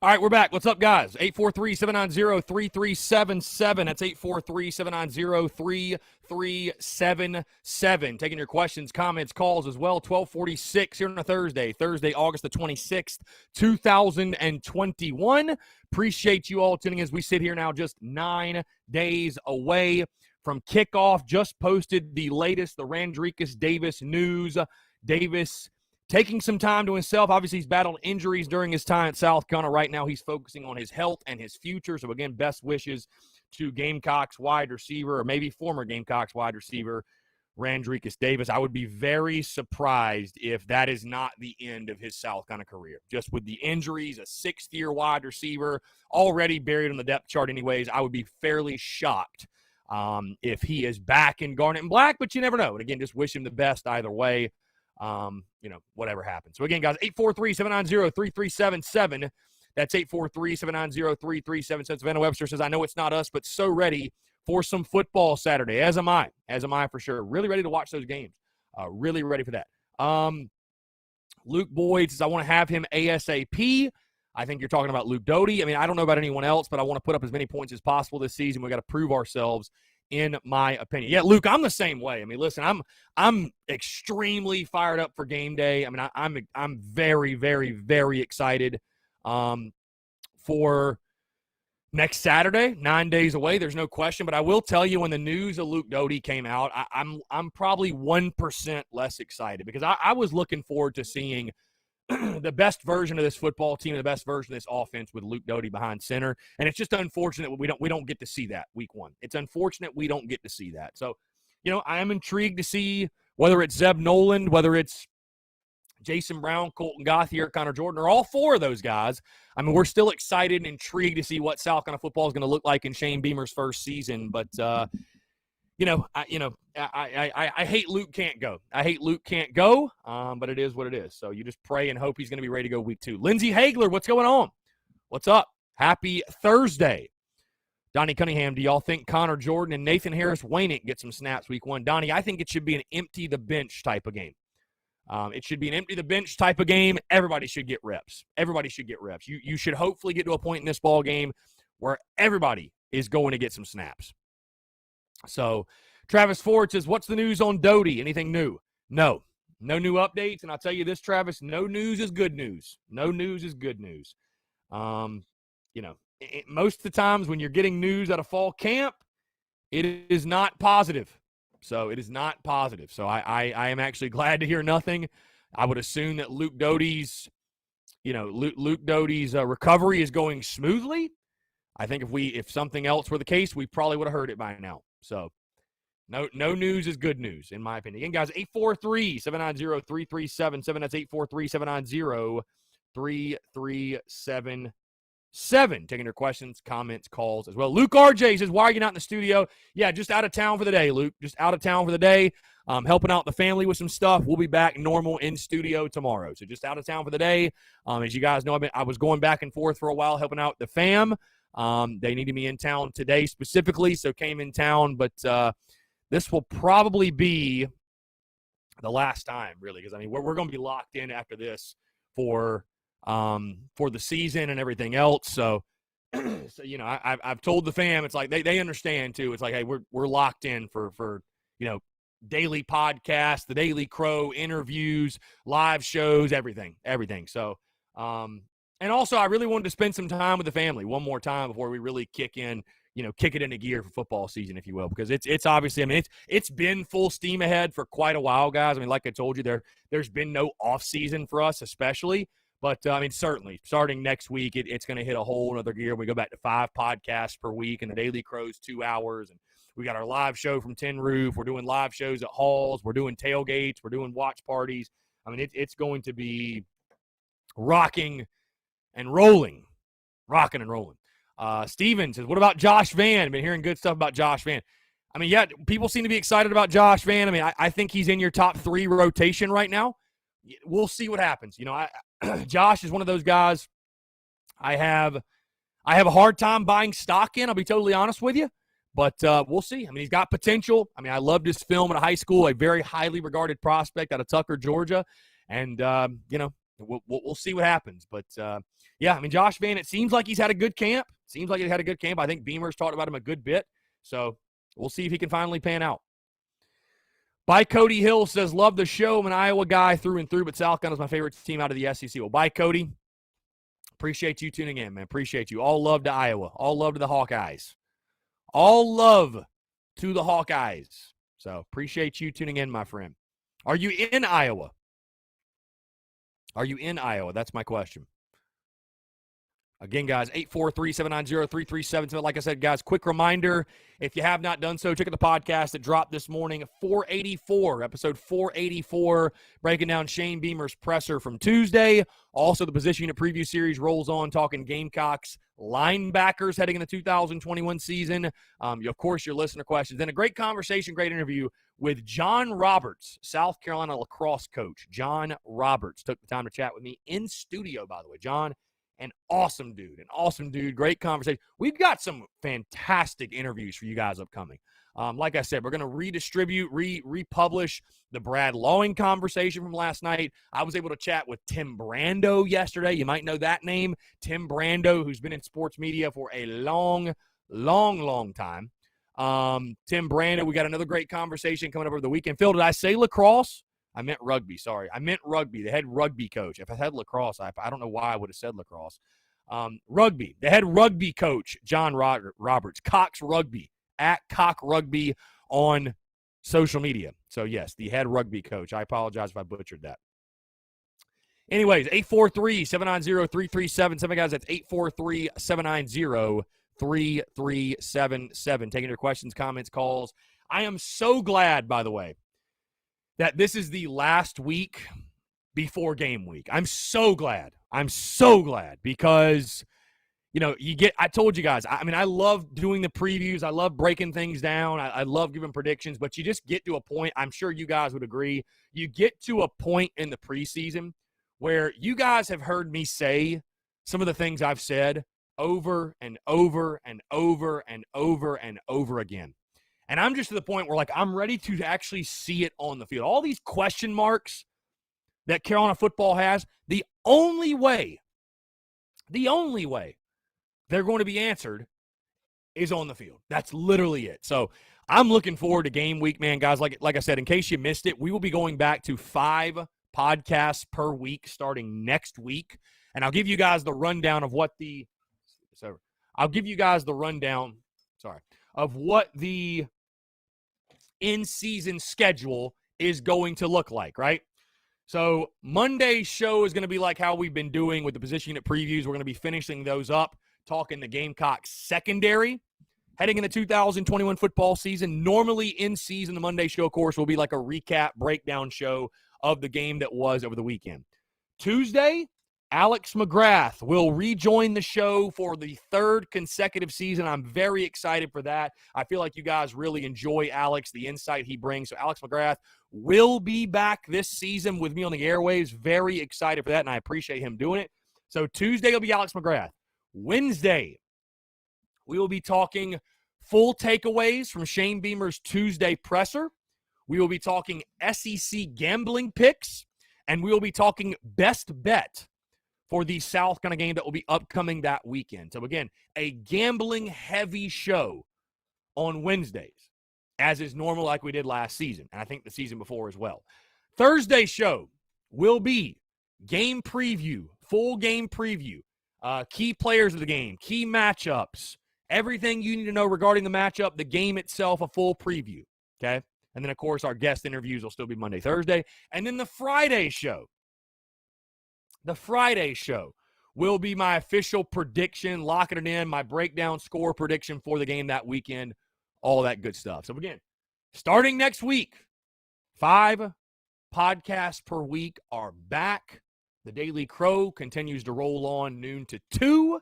All right, we're back. What's up, guys? 843-790-3377. That's 843-790-3377. Taking your questions, comments, calls as well. 1246 here on a Thursday, August the 26th, 2021. Appreciate you all tuning in as we sit here now just 9 days away from kickoff. Just posted the latest, the Randricus Davis news. Davis taking some time to himself. Obviously, he's battled injuries during his time at South Carolina. Right now, he's focusing on his health and his future. So, again, best wishes to Gamecocks wide receiver, or maybe former Gamecocks wide receiver, Randricus Davis. I would be very surprised if that is not the end of his South Carolina career. Just with the injuries, a sixth-year wide receiver, already buried on the depth chart anyways, I would be fairly shocked if he is back in Garnet and Black, but you never know. And, again, just wish him the best either way. Whatever happens. So again, guys, 843-790-3377. That's 843-790-3377. Savannah Webster says, I know it's not us, but so ready for some football Saturday. As am I for sure. Really ready to watch those games. Really ready for that. Luke Boyd says, I want to have him ASAP. I think you're talking about Luke Doty. I mean, I don't know about anyone else, but I want to put up as many points as possible this season. We've got to prove ourselves, in my opinion. Yeah, Luke, I'm the same way. I mean, listen, I'm extremely fired up for game day. I mean, I'm very, very, very excited for next Saturday, 9 days away. There's no question. But I will tell you, when the news of Luke Doty came out, I'm probably 1% less excited, because I was looking forward to seeing the best version of this football team, the best version of this offense with Luke Doty behind center. And it's just unfortunate we don't get to see that week one. It's unfortunate we don't get to see that. So, I am intrigued to see whether it's Zeb Noland, whether it's Jason Brown, Colton Gauthier, Connor Jordan, or all four of those guys. I mean, we're still excited and intrigued to see what South Carolina football is going to look like in Shane Beamer's first season. But, I hate Luke can't go. But it is what it is. So you just pray and hope he's going to be ready to go week 2. Lindsey Hagler, what's going on? What's up? Happy Thursday. Donnie Cunningham, do y'all think Connor Jordan and Nathan Harris Wainick get some snaps week 1? Donnie, I think it should be an empty the bench type of game. It should be an empty the bench type of game. Everybody should get reps. You should hopefully get to a point in this ball game where everybody is going to get some snaps. So Travis Ford says, what's the news on Doty? Anything new? No new updates. And I'll tell you this, Travis, no news is good news. Most of the times when you're getting news out of fall camp, it is not positive. So it is not positive. So I am actually glad to hear nothing. I would assume that Luke Doty's recovery is going smoothly. I think if something else were the case, we probably would have heard it by now. So no news is good news, in my opinion. Again, guys, 843-790-3377. That's 843-790-3377. Taking your questions, comments, calls as well. Luke RJ says, why are you not in the studio? Yeah, just out of town for the day, Luke. Just out of town for the day. Helping out the family with some stuff. We'll be back normal in studio tomorrow. So just out of town for the day. As you guys know, I was going back and forth for a while helping out the fam. They needed me in town today specifically, so came in town. But this will probably be the last time, really, because, I mean, we're going to be locked in after this for the season and everything else. So I've told the fam, it's like they understand too. It's like, hey, we're locked in for daily podcasts, the Daily Crow interviews, live shows, everything. So, and also I really wanted to spend some time with the family one more time before we really kick it into gear for football season, if you will, because it's obviously, I mean, it's been full steam ahead for quite a while, guys. I mean, like I told you, there's been no off season for us, especially. But, I mean, certainly, starting next week, it's going to hit a whole other gear. We go back to 5 podcasts per week, and the Daily Crow's 2 hours. And we got our live show from Tin Roof. We're doing live shows at halls. We're doing tailgates. We're doing watch parties. I mean, it's going to be rocking and rolling. Steven says, what about Josh Vann? I've been hearing good stuff about Josh Vann. I mean, yeah, people seem to be excited about Josh Vann. I mean, I think he's in your top 3 rotation right now. We'll see what happens. Josh is one of those guys I have a hard time buying stock in. I'll be totally honest with you, but we'll see. I mean, he's got potential. I mean, I loved his film in high school, a very highly regarded prospect out of Tucker, Georgia. And, we'll see what happens. But, yeah, I mean, Josh Vann, it seems like he's had a good camp. I think Beamer's talked about him a good bit. So we'll see if he can finally pan out. By Cody Hill says, love the show. I'm an Iowa guy through and through, but South Carolina's my favorite team out of the SEC. Well, bye, Cody. Appreciate you tuning in, man. Appreciate you. All love to Iowa. All love to the Hawkeyes. All love to the Hawkeyes. So appreciate you tuning in, my friend. Are you in Iowa? That's my question. Again, guys, 843-790-3377. Like I said, guys, quick reminder, if you have not done so, check out the podcast that dropped this morning, 484, episode 484, breaking down Shane Beamer's presser from Tuesday. Also, the position unit preview series rolls on, talking Gamecocks linebackers heading into the 2021 season. Of course, your listener questions. Then a great conversation, great interview with John Roberts, South Carolina lacrosse coach. John Roberts took the time to chat with me in studio, by the way. John, an awesome dude, great conversation. We've got some fantastic interviews for you guys upcoming. Like I said, we're going to redistribute, republish the Brad Lawing conversation from last night. I was able to chat with Tim Brando yesterday. You might know that name, Tim Brando, who's been in sports media for a long time. Tim Brando, we got another great conversation coming up over the weekend. Phil, did I say lacrosse? I meant rugby. Sorry. I meant rugby. The head rugby coach. If I said lacrosse, I don't know why I would have said lacrosse. Rugby. The head rugby coach, John Roberts, Cox Rugby, at Cock Rugby on social media. So, yes, the head rugby coach. I apologize if I butchered that. Anyways, 843-790-3377. Guys, that's 843-790-3377. Taking your questions, comments, calls. I am so glad, by the way, that this is the last week before game week. I'm so glad because, I told you guys, I love doing the previews. I love breaking things down. I love giving predictions, but you just get to a point, I'm sure you guys would agree, you get to a point in the preseason where you guys have heard me say some of the things I've said over and over and over and over and over again. And I'm just to the point where, I'm ready to actually see it on the field. All these question marks that Carolina football has, the only way they're going to be answered is on the field. That's literally it. So I'm looking forward to game week, man, guys. Like I said, in case you missed it, we will be going back to 5 podcasts per week starting next week. And I'll give you guys the rundown of what the in-season schedule is going to look like, right? So Monday's show is going to be like how we've been doing with the position unit previews. We're going to be finishing those up, talking the Gamecocks secondary heading into 2021 football season. Normally in season, the Monday show, of course, will be like a recap breakdown show of the game that was over the weekend. Tuesday, Alex McGrath will rejoin the show for the 3rd consecutive season. I'm very excited for that. I feel like you guys really enjoy Alex, the insight he brings. So Alex McGrath will be back this season with me on the airwaves. Very excited for that, and I appreciate him doing it. So Tuesday will be Alex McGrath. Wednesday, we will be talking full takeaways from Shane Beamer's Tuesday presser. We will be talking SEC gambling picks, and we will be talking best bet for the South Carolina game that will be upcoming that weekend. So, again, a gambling-heavy show on Wednesdays, as is normal like we did last season, and I think the season before as well. Thursday show will be game preview, full game preview, key players of the game, key matchups, everything you need to know regarding the matchup, the game itself, a full preview, okay? And then, of course, our guest interviews will still be Monday, Thursday. And then the Friday show will be my official prediction, locking it in, my breakdown score prediction for the game that weekend, all that good stuff. So, again, starting next week, 5 podcasts per week are back. The Daily Crow continues to roll on noon to 2.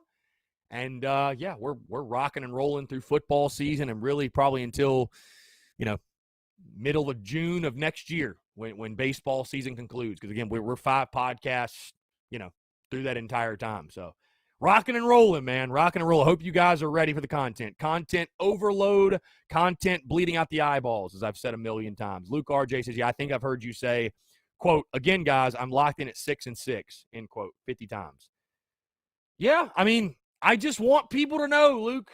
And, we're rocking and rolling through football season and really probably until, middle of June of next year when baseball season concludes. Because, again, we're 5 podcasts, through that entire time. So rocking and rolling, man. Rocking and rolling. I hope you guys are ready for the content. Content overload, content bleeding out the eyeballs, as I've said a million times. Luke RJ says, I think I've heard you say, Quote, again, guys, I'm locked in at 6-6, end quote, 50 times. Yeah, I mean, I just want people to know, Luke.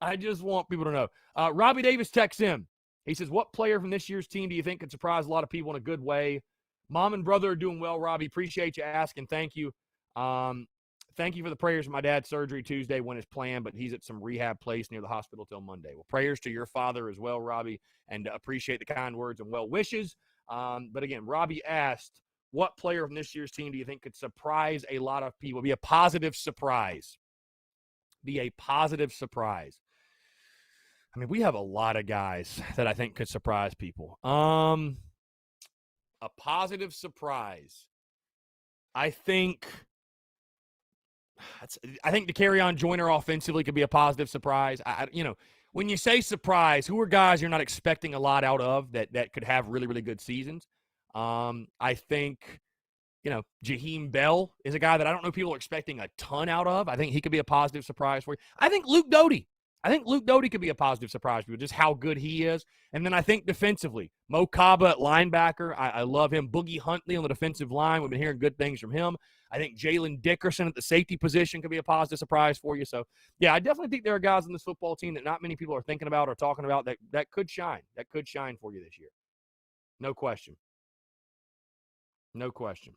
I just want people to know. Robbie Davis texts in. He says, what player from this year's team do you think could surprise a lot of people in a good way? Mom and brother are doing well, Robbie. Appreciate you asking. Thank you. Thank you for the prayers for my dad's surgery Tuesday when it's planned, but he's at some rehab place near the hospital till Monday. Well, prayers to your father as well, Robbie, and appreciate the kind words and well wishes. But again, Robbie asked, what player from this year's team do you think could surprise a lot of people? Be a positive surprise. Be a positive surprise. I mean, we have a lot of guys that I think could surprise people. A positive surprise. I think to carry on Joyner offensively could be a positive surprise. When you say surprise, who are guys you're not expecting a lot out of that could have really, really good seasons? I think, Jaheim Bell is a guy that I don't know people are expecting a ton out of. I think he could be a positive surprise for you. I think Luke Doty could be a positive surprise for you, just how good he is. And then I think defensively, Mo Kaba at linebacker, I love him. Boogie Huntley on the defensive line, we've been hearing good things from him. I think Jalen Dickerson at the safety position could be a positive surprise for you. So, yeah, I definitely think there are guys on this football team that not many people are thinking about or talking about that could shine. That could shine for you this year. No question. No question.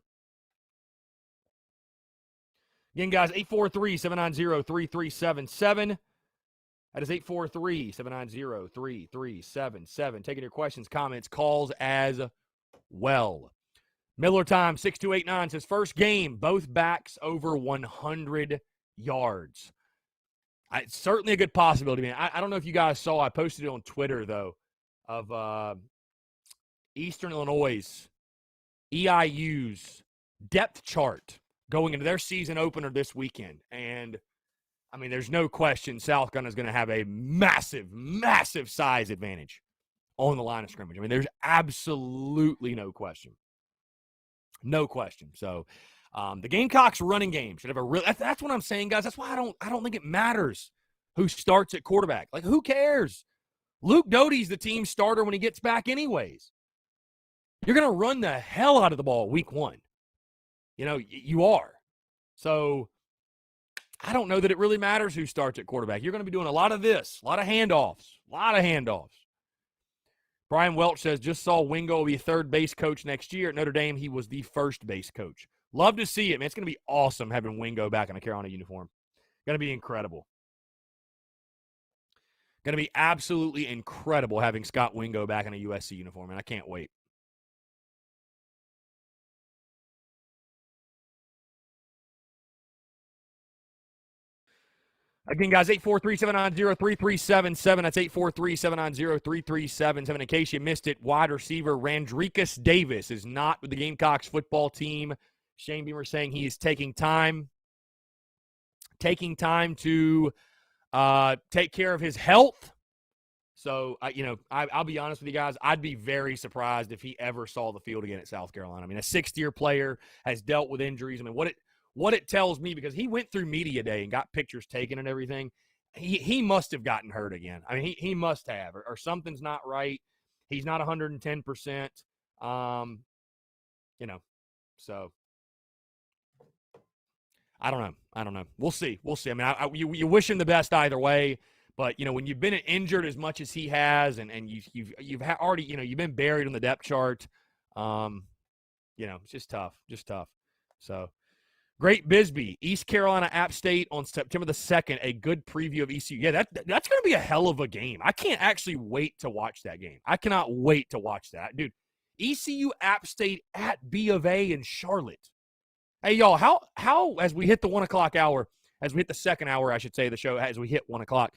Again, guys, 843-790-3377. That is 843-790-3377. Taking your questions, comments, calls as well. Miller Time, 6289 says, first game, both backs over 100 yards. It's certainly a good possibility, man. I don't know if you guys saw, I posted it on Twitter, though, of Eastern Illinois' EIU's depth chart going into their season opener this weekend. And, I mean, there's no question South Carolina is going to have a massive, massive size advantage on the line of scrimmage. I mean, there's absolutely no question. No question. So, the Gamecocks running game should have a real – that's what I'm saying, guys. That's why I don't think it matters who starts at quarterback. Like, who cares? Luke Doty's the team starter when he gets back anyways. You're going to run the hell out of the ball week one. You are. So, I don't know that it really matters who starts at quarterback. You're going to be doing a lot of this, a lot of handoffs. Brian Welch says, just saw Wingo be third base coach next year. At Notre Dame, he was the first base coach. Love to see it, man. It's going to be awesome having Wingo back in a Carolina uniform. Going to be incredible. Going to be absolutely incredible having Scott Wingo back in a USC uniform, and I can't wait. Again, guys, 843-790-3377. That's 843-790-3377. In case you missed it, wide receiver Randricus Davis is not with the Gamecocks football team. Shane Beamer saying he is taking time to take care of his health. So, I'll be honest with you guys, I'd be very surprised if he ever saw the field again at South Carolina. I mean, a sixth-year player has dealt with injuries. I mean, what it tells me, because he went through media day and got pictures taken and everything, he must have gotten hurt again. I mean, he must have, or something's not right. He's not 110%. So I don't know. We'll see. I mean, you wish him the best either way, but when you've been injured as much as he has, and you've already you've been buried on the depth chart, it's just tough. So. Great Bisbee, East Carolina App State on September the 2nd, a good preview of ECU. Yeah, that's going to be a hell of a game. I can't actually wait to watch that game. I cannot wait to watch that. Dude, ECU App State at B of A in Charlotte. Hey, y'all, how as we hit the 1 o'clock hour, as we hit the second hour, I should say, the show, as we hit 1 o'clock,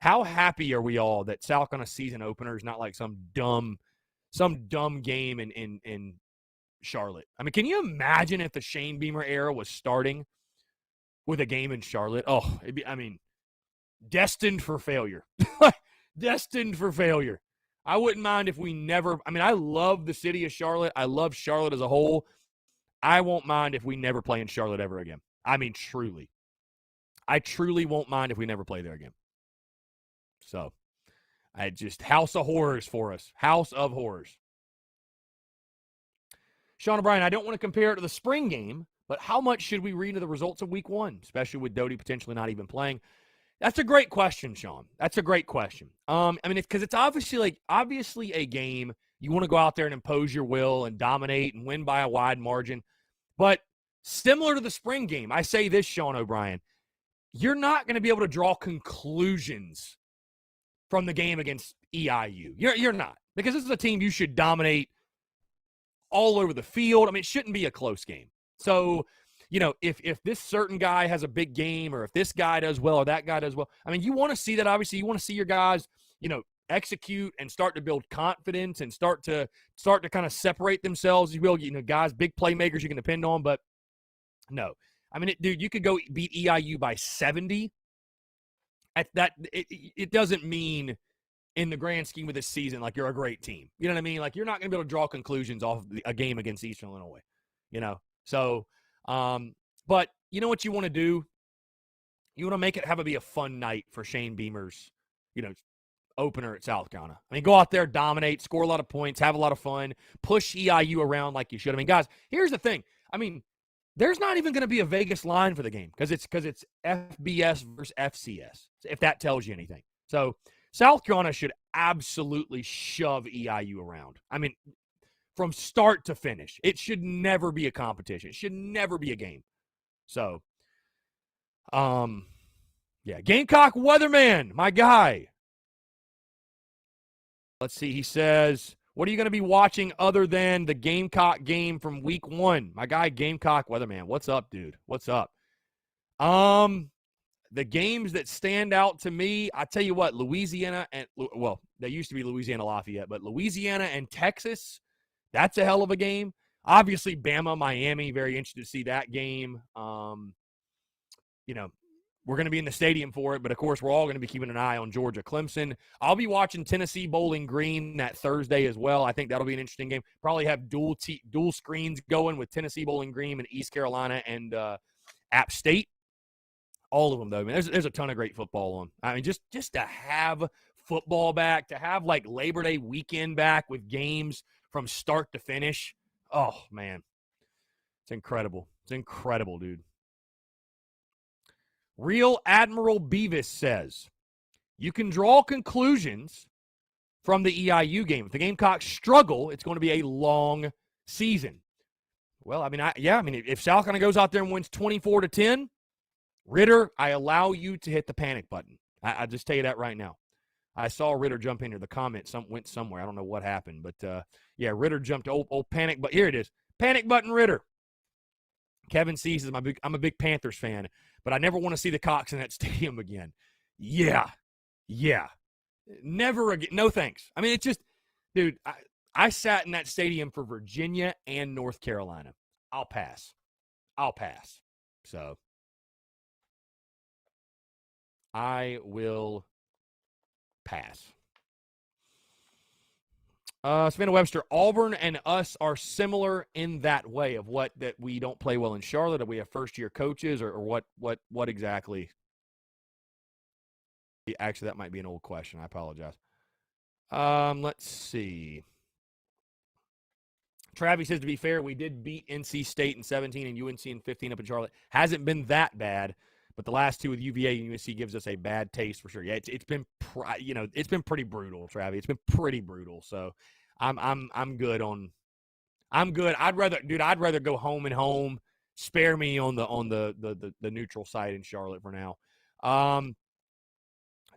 how happy are we all that South Carolina season opener is not like some dumb game in Charlotte? I mean, can you imagine if the Shane Beamer era was starting with a game in Charlotte? Oh, destined for failure. Destined for failure. I wouldn't mind if we never – I love the city of Charlotte. I love Charlotte as a whole. I won't mind if we never play in Charlotte ever again. I mean, truly. I truly won't mind if we never play there again. So, house of horrors for us. House of horrors. Sean O'Brien, I don't want to compare it to the spring game, but how much should we read into the results of week 1, especially with Doty potentially not even playing? That's a great question, Sean. That's a great question. I mean, because it's obviously a game you want to go out there and impose your will and dominate and win by a wide margin. But similar to the spring game, I say this, Sean O'Brien, you're not going to be able to draw conclusions from the game against EIU. You're not, because this is a team you should dominate all over the field. I mean, it shouldn't be a close game. So, if this certain guy has a big game, or if this guy does well or that guy does well, I mean, you want to see that. Obviously, you want to see your guys, execute and start to build confidence and start to kind of separate themselves. You will, guys, big playmakers you can depend on. But no, I mean, dude, you could go beat EIU by 70. At that, it doesn't mean in the grand scheme of this season like you're a great team. You know what I mean? Like, you're not going to be able to draw conclusions off of a game against Eastern Illinois. So. But you know what you want to do? You want to make it be a fun night for Shane Beamer's, opener at South Carolina. I mean, go out there, dominate, score a lot of points, have a lot of fun, push EIU around like you should. I mean, guys, here's the thing. I mean, there's not even going to be a Vegas line for the game because it's FBS versus FCS, if that tells you anything. So South Carolina should absolutely shove EIU around. I mean, from start to finish. It should never be a competition. It should never be a game. So, Gamecock Weatherman, my guy. Let's see. He says, what are you going to be watching other than the Gamecock game from week 1? My guy, Gamecock Weatherman. What's up, dude? What's up? The games that stand out to me, I tell you what, Louisiana and, well, they used to be Louisiana Lafayette, but Louisiana and Texas, that's a hell of a game. Obviously, Bama, Miami, very interested to see that game. We're going to be in the stadium for it, but of course, we're all going to be keeping an eye on Georgia, Clemson. I'll be watching Tennessee Bowling Green that Thursday as well. I think that'll be an interesting game. Probably have dual screens going with Tennessee Bowling Green and East Carolina and App State. All of them, though. I mean, there's a ton of great football on. I mean, just to have football back, to have like Labor Day weekend back with games from start to finish. Oh, man. It's incredible. It's incredible, dude. Real Admiral Beavis says, you can draw conclusions from the EIU game. If the Gamecocks struggle, it's going to be a long season. Well, I mean, if South Carolina goes out there and wins 24-10, Ritter, I allow you to hit the panic button. I just tell you that right now. I saw Ritter jump in here. The comment went somewhere. I don't know what happened, but Ritter jumped. Old panic button. Here it is. Panic button, Ritter. Kevin C says, I'm a big Panthers fan, but I never want to see the Cox in that stadium again. Yeah. Never again. No thanks. I mean, it's just, dude, I sat in that stadium for Virginia and North Carolina. I'll pass. So I will pass. Savannah Webster, Auburn and us are similar in that way of that we don't play well in Charlotte, or we have first-year coaches, or what exactly? Actually, that might be an old question. I apologize. Let's see. Travis says, to be fair, we did beat NC State in 17 and UNC in 15 up in Charlotte. Hasn't been that bad, but the last two with UVA and UNC gives us a bad taste for sure. Yeah, it's been pretty brutal, Travis. It's been pretty brutal. So I'm good on. I'm good. I'd rather go home and home. Spare me on the neutral site in Charlotte for now.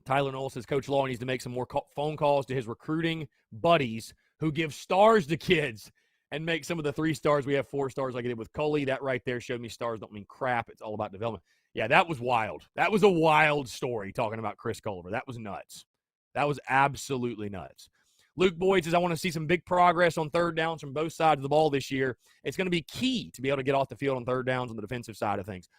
Tyler Knoll says Coach Law needs to make some more phone calls to his recruiting buddies who give stars to kids and make some of the 3 stars we have 4 stars like I did with Coley. That right there showed me stars don't mean crap. It's all about development. Yeah, that was wild. That was a wild story talking about Chris Culver. That was nuts. That was absolutely nuts. Luke Boyd says, I want to see some big progress on third downs from both sides of the ball this year. It's going to be key to be able to get off the field on third downs on the defensive side of things.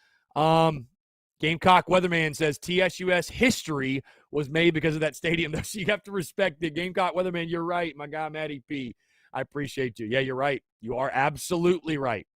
Gamecock Weatherman says TSUS history was made because of that stadium. So you have to respect it. Gamecock Weatherman, you're right. My guy, Matty P. I appreciate you. Yeah, you're right. You are absolutely right.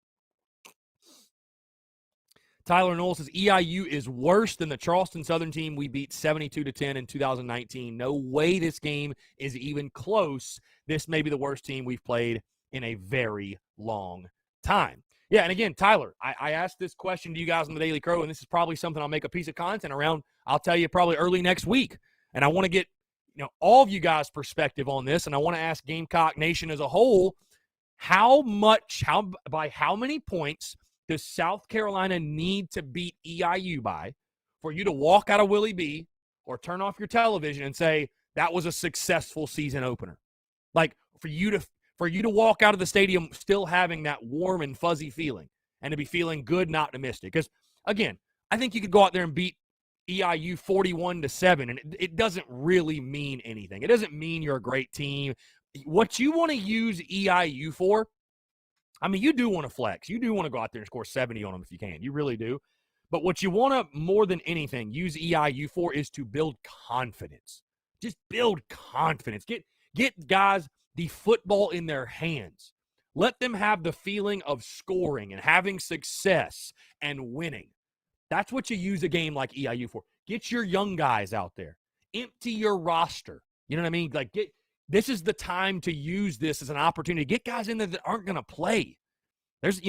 Tyler Knoll says EIU is worse than the Charleston Southern team we beat 72-10 in 2019. No way this game is even close. This may be the worst team we've played in a very long time. Yeah, and again, Tyler, I asked this question to you guys on the Daily Crow, and this is probably something I'll make a piece of content around. I'll tell you probably early next week. And I want to get all of you guys' perspective on this, and I want to ask Gamecock Nation as a whole, by how many points does South Carolina need to beat EIU by for you to walk out of Willie B or turn off your television and say that was a successful season opener? Like for you to walk out of the stadium still having that warm and fuzzy feeling and to be feeling good and optimistic. Because again, I think you could go out there and beat EIU 41-7, and it doesn't really mean anything. It doesn't mean you're a great team. What you want to use EIU for, I mean, you do want to flex. You do want to go out there and score 70 on them if you can. You really do. But what you want to, more than anything, use EIU for is to build confidence. Just build confidence. Get guys the football in their hands. Let them have the feeling of scoring and having success and winning. That's what you use a game like EIU for. Get your young guys out there. Empty your roster. You know what I mean? Like, this is the time to use this as an opportunity. Get guys in there that aren't going to play. There's,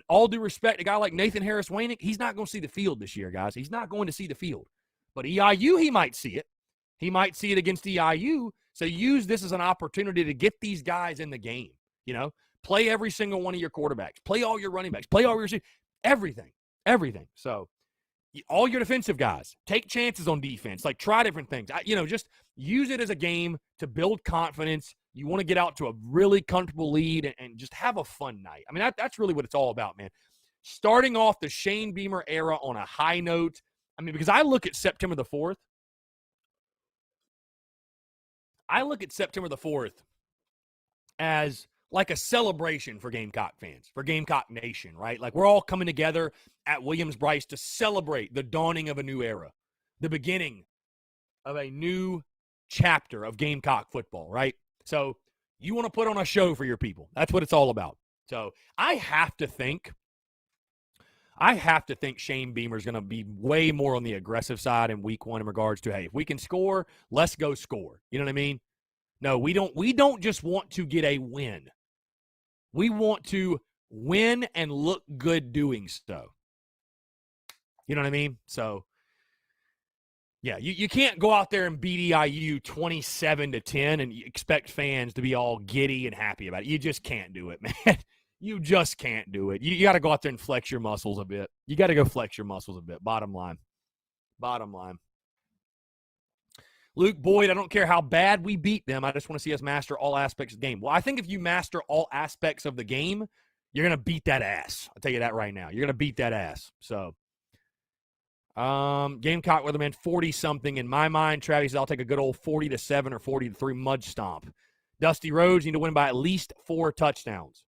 all due respect, a guy like Nathan Harris-Wainick, he's not going to see the field this year, guys. He's not going to see the field. But EIU, he might see it. He might see it against EIU. So use this as an opportunity to get these guys in the game. Play every single one of your quarterbacks. Play all your running backs. Play all your everything. So all your defensive guys, take chances on defense. Like, try different things. Just use it as a game to build confidence. You want to get out to a really comfortable lead and just have a fun night. I mean, that's really what it's all about, man. Starting off the Shane Beamer era on a high note. I mean, because I look at September the 4th. As like a celebration for Gamecock fans, for Gamecock Nation, right? Like, we're all coming together at Williams-Brice to celebrate the dawning of a new era, the beginning of a new chapter of Gamecock football, right? So you want to put on a show for your people. That's what it's all about. So I have to think Shane Beamer's going to be way more on the aggressive side in week 1 in regards to, hey, if we can score, let's go score. You know what I mean? No, we don't just want to get a win. We want to win and look good doing so. You know what I mean? So, yeah, you can't go out there and beat EIU 27-10 and expect fans to be all giddy and happy about it. You just can't do it, man. You just can't do it. You got to go out there and flex your muscles a bit. You got to go flex your muscles a bit. Bottom line. Luke Boyd, I don't care how bad we beat them. I just want to see us master all aspects of the game. Well, I think if you master all aspects of the game, you're going to beat that ass. I'll tell you that right now. You're going to beat that ass. So, Gamecock Weatherman, 40-something. In my mind, Travis says I'll take a good old 40-7 or 40-3 mud stomp. Dusty Rhodes need to win by at least 4 touchdowns.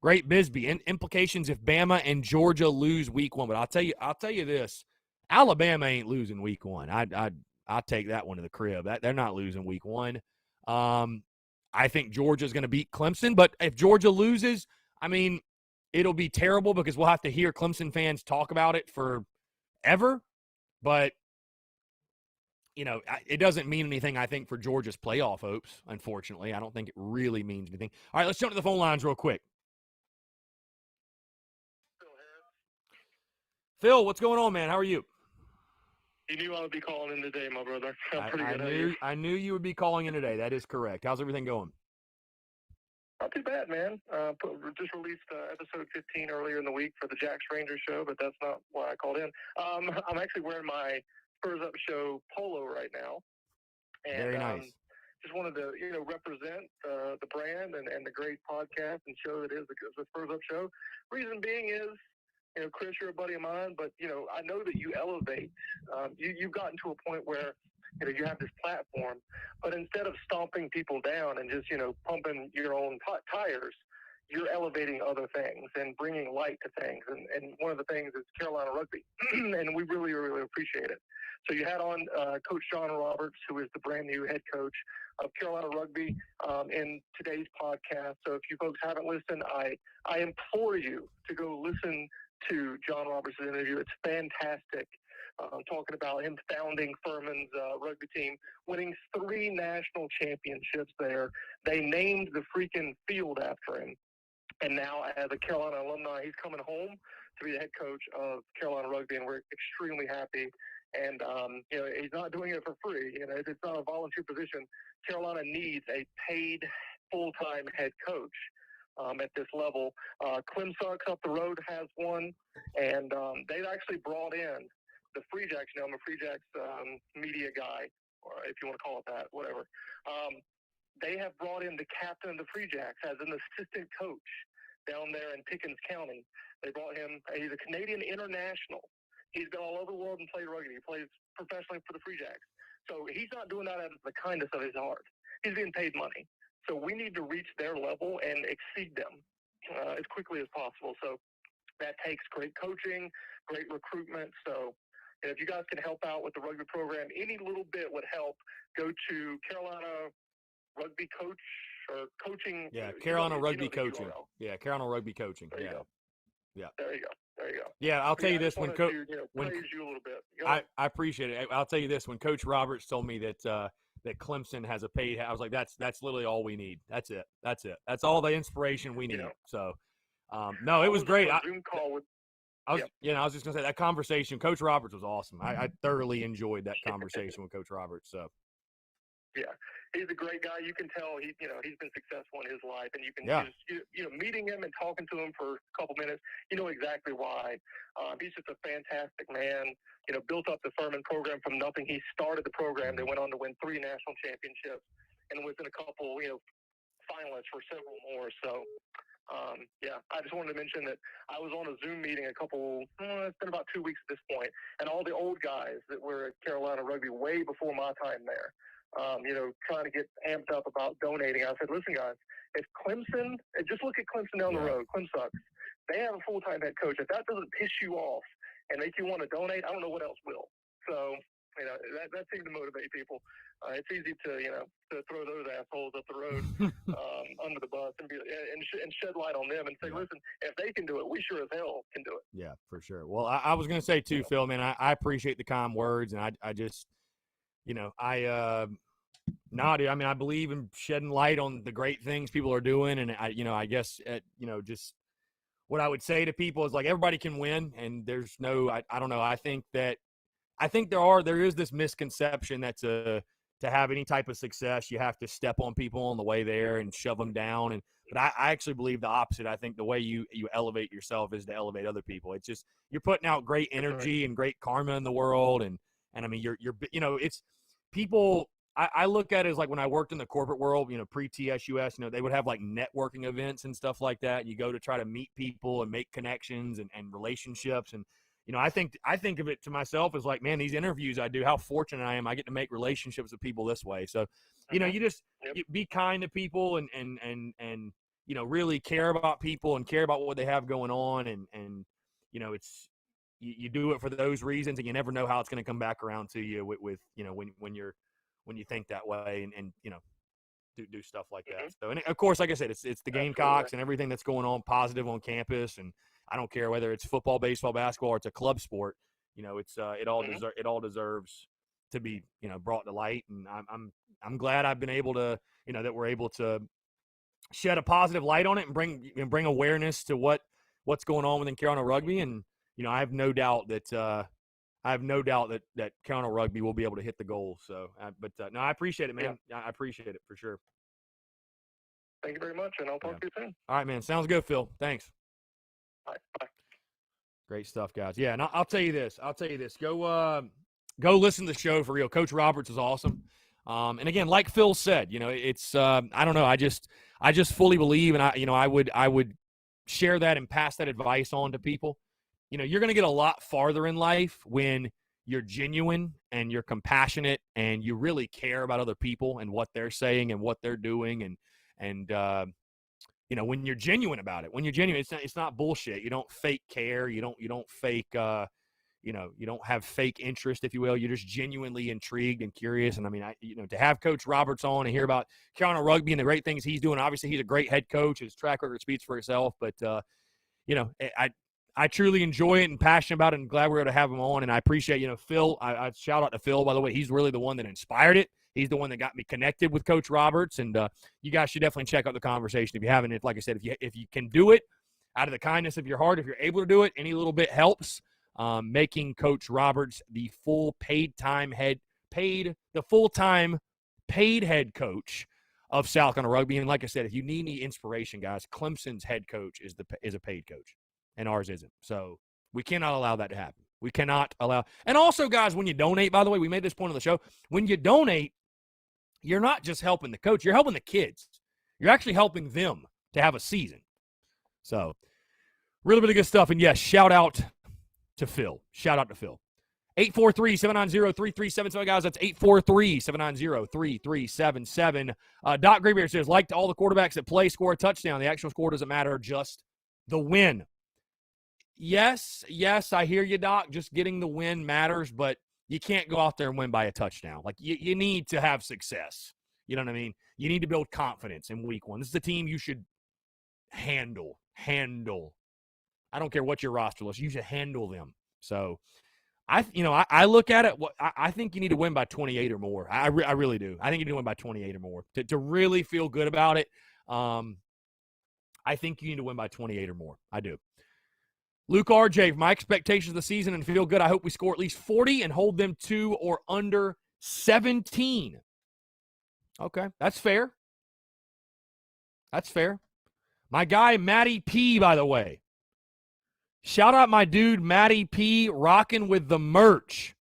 Great Bisbee. Implications if Bama and Georgia lose week 1. But I'll tell you this. Alabama ain't losing week 1. I'll take that one to the crib. They're not losing week 1. I think Georgia's going to beat Clemson. But if Georgia loses, I mean, it'll be terrible because we'll have to hear Clemson fans talk about it forever. But, it doesn't mean anything, I think, for Georgia's playoff hopes, unfortunately. I don't think it really means anything. All right, let's jump to the phone lines real quick. Phil, what's going on, man? How are you? You knew I would be calling in today, my brother. I'm pretty good. I knew you would be calling in today. That is correct. How's everything going? Not too bad, man. Just released episode 15 earlier in the week for the Jax Rangers show, but that's not why I called in. I'm actually wearing my Spurs Up Show polo right now. And, very nice. Just wanted to, represent the brand and the great podcast and show that is the Spurs Up Show. Reason being is, Chris, you're a buddy of mine, but, I know that you elevate. You've gotten to a point where, you have this platform, but instead of stomping people down and just, pumping your own tires, you're elevating other things and bringing light to things. And one of the things is Carolina rugby, and we really, really appreciate it. So you had on Coach John Roberts, who is the brand new head coach of Carolina rugby, in today's podcast. So if you folks haven't listened, I implore you to go listen to John Roberts' interview. It's fantastic. talking about him founding Furman's rugby team, winning 3 national championships there. They named the freaking field after him. And now, as a Carolina alumni, he's coming home to be the head coach of Carolina Rugby, and we're extremely happy. And, he's not doing it for free. It's not a volunteer position. Carolina needs a paid full-time head coach at this level. Clemson up the road has one, and they've actually brought in the Free Jacks. I'm a Free Jacks media guy, or if you want to call it that, whatever. They have brought in the captain of the Free Jacks as an assistant coach down there in Pickens County. They brought him. He's a Canadian international. He's been all over the world and played rugby. He plays professionally for the Free Jacks. So he's not doing that out of the kindness of his heart. He's being paid money. So we need to reach their level and exceed them as quickly as possible. So that takes great coaching, great recruitment. So if you guys can help out with the rugby program, any little bit would help. Go to Carolina Rugby Coach or Coaching. Yeah, Carolina Rugby Coaching. Yeah, Carolina Rugby Coaching. There you go. Yeah. There you go. There you go. Yeah, I'll tell you this when Coach. Praise you a little bit. I appreciate it. I'll tell you this: when Coach Roberts told me that that Clemson has a paid, I was like, that's literally all we need. That's it. That's all the inspiration we need. So, no, it was great. Zoom call with. I was just gonna say that conversation. Coach Roberts was awesome. I thoroughly enjoyed that conversation with Coach Roberts. So. Yeah, he's a great guy. You can tell he's been successful in his life, and you can just meeting him and talking to him for a couple minutes, you know exactly why. He's just a fantastic man. Built up the Furman program from nothing. He started the program. They went on to win 3 national championships, and was in a couple finalists for several more. So. I just wanted to mention that I was on a Zoom meeting it's been about 2 weeks at this point, and all the old guys that were at Carolina Rugby way before my time there, trying to get amped up about donating. I said, listen, guys, if Clemson, just look at Clemson down the road, Clemson, they have a full-time head coach. If that doesn't piss you off and make you want to donate, I don't know what else will. So, that seemed to motivate people. It's easy to throw those assholes up the road under the bus and shed light on them and say, listen, if they can do it, we sure as hell can do it. Yeah, for sure. Well, I was going to say too, Phil, man, I appreciate the kind words, and I just, dude, I mean, I believe in shedding light on the great things people are doing, and I guess just what I would say to people is like everybody can win, and there's no, I don't know. I think there is this misconception that to have any type of success, you have to step on people on the way there and shove them down. But I actually believe the opposite. I think the way you elevate yourself is to elevate other people. It's just you're putting out great energy and great karma in the world, and I mean you're it's people. I look at it as like when I worked in the corporate world, pre-TSUS, they would have like networking events and stuff like that. You go to try to meet people and make connections and relationships. And, I think of it to myself as like, man, these interviews I do, how fortunate I am. I get to make relationships with people this way. So, you just you be kind to people and really care about people and care about what they have going on. And it's, you do it for those reasons, and you never know how it's going to come back around to you with when you think that way and do stuff like that. So, and of course, like I said, it's the Gamecocks and everything that's going on positive on campus. And I don't care whether it's football, baseball, basketball, or it's a club sport, it all deserves to be, brought to light. And I'm glad I've been able to, that we're able to shed a positive light on it and bring awareness to what's going on within Carolina Rugby. And, I have no doubt that, that Carolina Rugby will be able to hit the goal. So, no, I appreciate it, man. Yeah. I appreciate it for sure. Thank you very much, and I'll talk to you soon. All right, man. Sounds good, Phil. Thanks. All right, bye. Great stuff, guys. Yeah, and I'll tell you this. Go listen to the show for real. Coach Roberts is awesome. And again, like Phil said, it's I don't know. I just fully believe, and I would share that and pass that advice on to people. You're going to get a lot farther in life when you're genuine and you're compassionate and you really care about other people and what they're saying and what they're doing. And when you're genuine about it, it's not bullshit. You don't fake care. You don't fake, you don't have fake interest, if you will. You're just genuinely intrigued and curious. And I mean, to have Coach Roberts on and hear about Carolina Rugby and the great things he's doing. Obviously he's a great head coach. His track record speaks for itself, but I truly enjoy it and passionate about it and glad we were able to have him on. And I appreciate, Phil. I shout out to Phil, by the way. He's really the one that inspired it. He's the one that got me connected with Coach Roberts. And you guys should definitely check out the conversation if you haven't. Like I said, if you can do it out of the kindness of your heart, if you're able to do it, any little bit helps. Making Coach Roberts the full-time paid head coach of South Carolina Rugby. And like I said, if you need any inspiration, guys, Clemson's head coach is a paid coach, and ours isn't. So we cannot allow that to happen. We cannot allow. And also, guys, when you donate, by the way, we made this point on the show. When you donate, you're not just helping the coach. You're helping the kids. You're actually helping them to have a season. So really, really good stuff. And yes, shout out to Phil. Shout out to Phil. 843-790-3377. Guys, that's 843-790-3377. Doc Graybeard says, like to all the quarterbacks that play, score a touchdown. The actual score doesn't matter, just the win. Yes, I hear you, Doc. Just getting the win matters, but you can't go out there and win by a touchdown. Like, you need to have success. You know what I mean? You need to build confidence in week one. This is a team you should handle. I don't care what your roster list. You should handle them. So, I look at it. I think you need to win by 28 or more. I really do. I think you need to win by 28 or more to really feel good about it. I think you need to win by 28 or more. I do. Luke RJ, my expectations of the season and feel good. I hope we score at least 40 and hold them to or under 17. Okay, that's fair. My guy, Matty P, by the way. Shout out my dude, Matty P, rocking with the merch.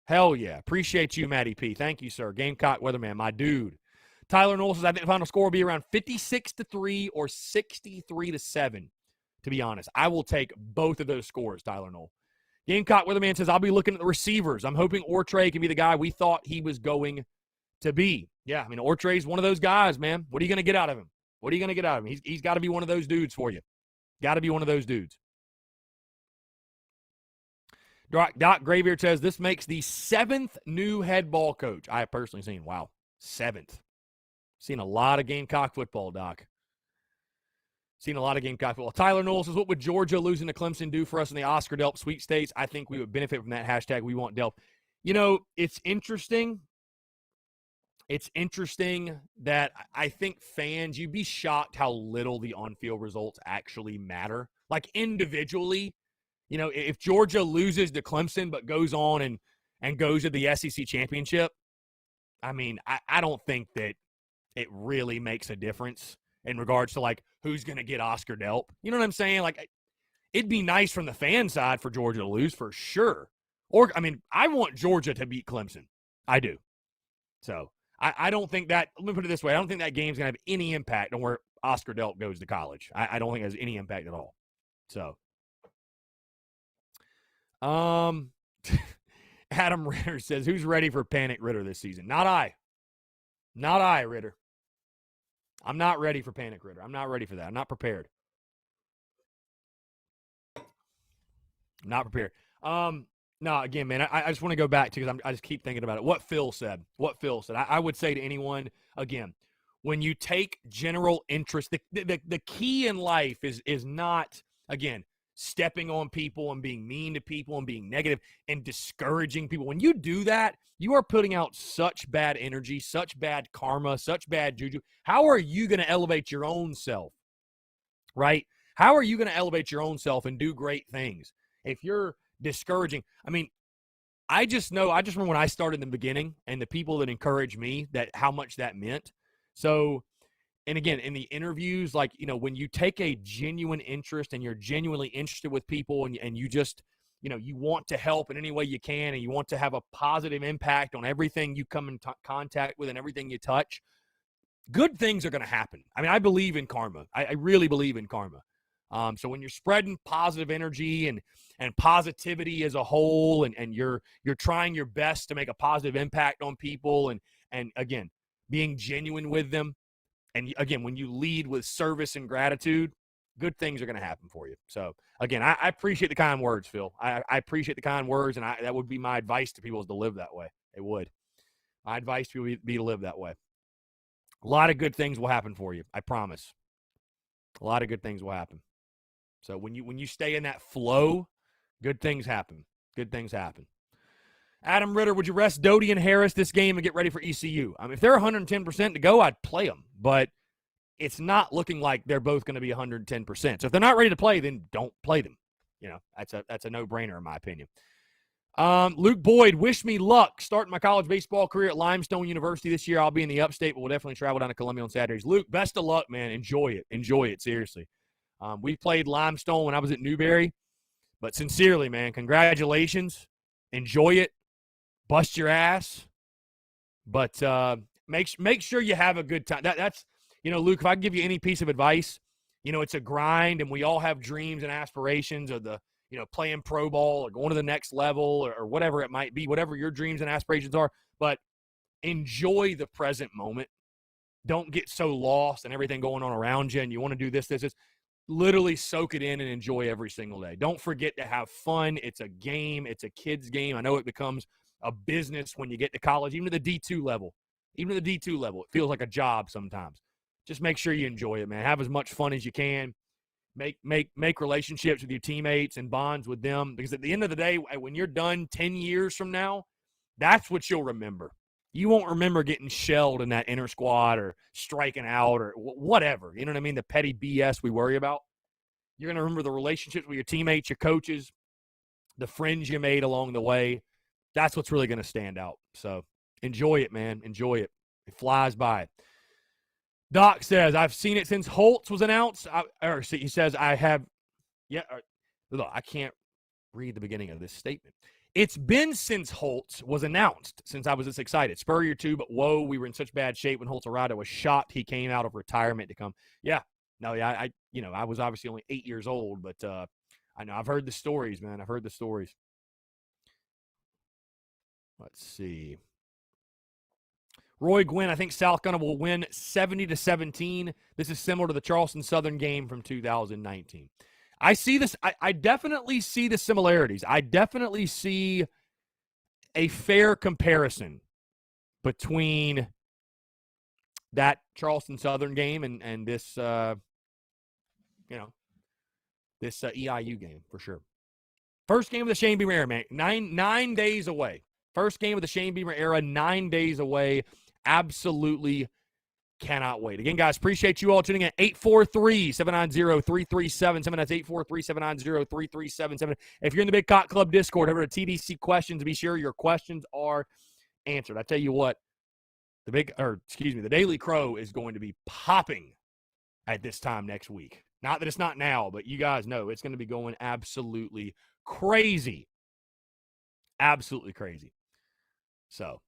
Hell yeah. Appreciate you, Matty P. Thank you, sir. Gamecock Weatherman, my dude. Tyler Knoll says, I think the final score will be around 56-3 or 63-7, to be honest. I will take both of those scores, Tyler Knoll. Gamecock Weatherman says, I'll be looking at the receivers. I'm hoping Ortre can be the guy we thought he was going to be. Yeah, Ortre's one of those guys, man. What are you going to get out of him? He's got to be one of those dudes for you. Got to be one of those dudes. Doc Graybeard says, this makes the 7th new head ball coach I have personally seen. Wow, 7th. Seen a lot of Gamecock football, Doc. Tyler Knoll says, what would Georgia losing to Clemson do for us in the Oscar Delp sweepstakes? I think we would benefit from that hashtag. We want Delp. It's interesting. It's interesting that I think fans, you'd be shocked how little the on-field results actually matter. Like individually, if Georgia loses to Clemson but goes on and goes to the SEC championship, I don't think that it really makes a difference in regards to, like, who's going to get Oscar Delp. You know what I'm saying? Like, it'd be nice from the fan side for Georgia to lose for sure. Or, I want Georgia to beat Clemson. I do. So, I don't think that – let me put it this way. I don't think that game's going to have any impact on where Oscar Delp goes to college. I don't think it has any impact at all. So – Adam Ritter says, who's ready for Panic Ritter this season? Not I, Ritter. I'm not ready for Panic Ritter. I'm not ready for that. I'm not prepared. No, again, man, I just want to go back to, because I just keep thinking about it. What Phil said. I would say to anyone, again, when you take general interest, the key in life is not, again, stepping on people and being mean to people and being negative and discouraging people. When you do that, you are putting out such bad energy, such bad karma, such bad juju. How are you going to elevate your own self, right? How are you going to elevate your own self and do great things if you're discouraging? I just remember when I started in the beginning and the people that encouraged me, that how much that meant. So, and again, in the interviews, like, when you take a genuine interest and you're genuinely interested with people and you just, you want to help in any way you can and you want to have a positive impact on everything you come in contact with and everything you touch, good things are going to happen. I believe in karma. I really believe in karma. So when you're spreading positive energy and positivity as a whole and you're trying your best to make a positive impact on people and again, being genuine with them, and again, when you lead with service and gratitude, good things are going to happen for you. So, again, I appreciate the kind words, Phil. I appreciate the kind words, and that would be my advice to people, is to live that way. It would. My advice to people would be to live that way. A lot of good things will happen for you. I promise. A lot of good things will happen. So when you stay in that flow, good things happen. Good things happen. Adam Ritter, would you rest Doty and Harris this game and get ready for ECU? I mean, if they're 110% to go, I'd play them. But it's not looking like they're both going to be 110%. So if they're not ready to play, then don't play them. That's a no-brainer in my opinion. Luke Boyd, wish me luck starting my college baseball career at Limestone University this year. I'll be in the upstate, but we'll definitely travel down to Columbia on Saturdays. Luke, best of luck, man. Enjoy it. Enjoy it, seriously. We played Limestone when I was at Newberry, but sincerely, man, congratulations. Enjoy it. Bust your ass. But make sure you have a good time. That's, Luke, if I give you any piece of advice, it's a grind, and we all have dreams and aspirations of the, playing pro ball or going to the next level or whatever it might be, whatever your dreams and aspirations are. But enjoy the present moment. Don't get so lost and everything going on around you, and you want to do this. Literally soak it in and enjoy every single day. Don't forget to have fun. It's a game. It's a kid's game. I know it becomes a business when you get to college, even to the D2 level. Even to the D2 level, it feels like a job sometimes. Just make sure you enjoy it, man. Have as much fun as you can. Make relationships with your teammates and bonds with them, because at the end of the day, when you're done 10 years from now, that's what you'll remember. You won't remember getting shelled in that inter squad or striking out or whatever. You know what I mean? The petty BS we worry about. You're going to remember the relationships with your teammates, your coaches, the friends you made along the way. That's what's really going to stand out. So enjoy it, man. Enjoy it. It flies by. Doc says, I've seen it since Holtz was announced. He says, I have. Yeah, look, I can't read the beginning of this statement. It's been since Holtz was announced, since I was this excited. Spurrier too, but whoa, we were in such bad shape when Holtz arrived. I was shocked he came out of retirement to come. Yeah, no, yeah, I was obviously only 8 years old, but I know I've heard the stories, man. I've heard the stories. Let's see. Roy Gwynn, I think South Carolina will win 70-17. This is similar to the Charleston Southern game from 2019. I see this. I definitely see the similarities. I definitely see a fair comparison between that Charleston Southern game and this, this EIU game for sure. First game of the Shane Beamer era, man. Nine days away. First game of the Shane Beamer era, 9 days away. Absolutely cannot wait. Again, guys, appreciate you all tuning in. 843-790-3377. That's 843-790-3377. If you're in the Big Cock Club Discord, over to TDC Questions. Be sure your questions are answered. I tell you what, the Daily Crow is going to be popping at this time next week. Not that it's not now, but you guys know it's going to be going absolutely crazy. Absolutely crazy. So,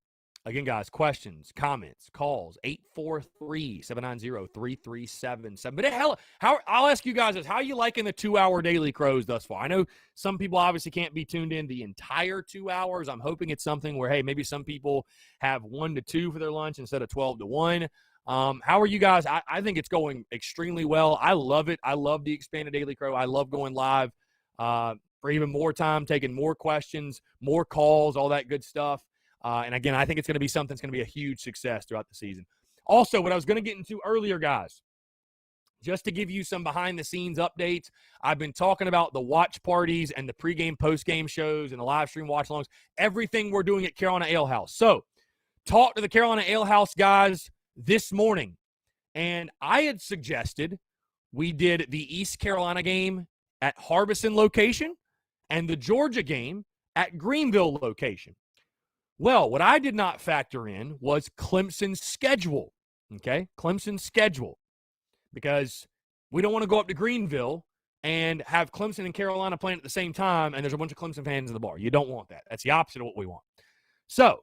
again, guys, questions, comments, calls, 843-790-3377. But hell, I'll ask you guys this. How are you liking the 2-hour Daily Crows thus far? I know some people obviously can't be tuned in the entire 2 hours. I'm hoping it's something where, hey, maybe some people have 1 to 2 for their lunch instead of 12 to 1. How are you guys? I think it's going extremely well. I love it. I love the expanded Daily Crow. I love going live for even more time, taking more questions, more calls, all that good stuff. And again, I think it's going to be something that's going to be a huge success throughout the season. Also, what I was going to get into earlier, guys, just to give you some behind-the-scenes updates, I've been talking about the watch parties and the pregame, postgame shows and the live stream watch-alongs, everything we're doing at Carolina Ale House. So, talked to the Carolina Ale House guys this morning, and I had suggested we did the East Carolina game at Harbison location and the Georgia game at Greenville location. Well, what I did not factor in was Clemson's schedule, okay? Clemson's schedule, because we don't want to go up to Greenville and have Clemson and Carolina playing at the same time, and there's a bunch of Clemson fans in the bar. You don't want that. That's the opposite of what we want. So,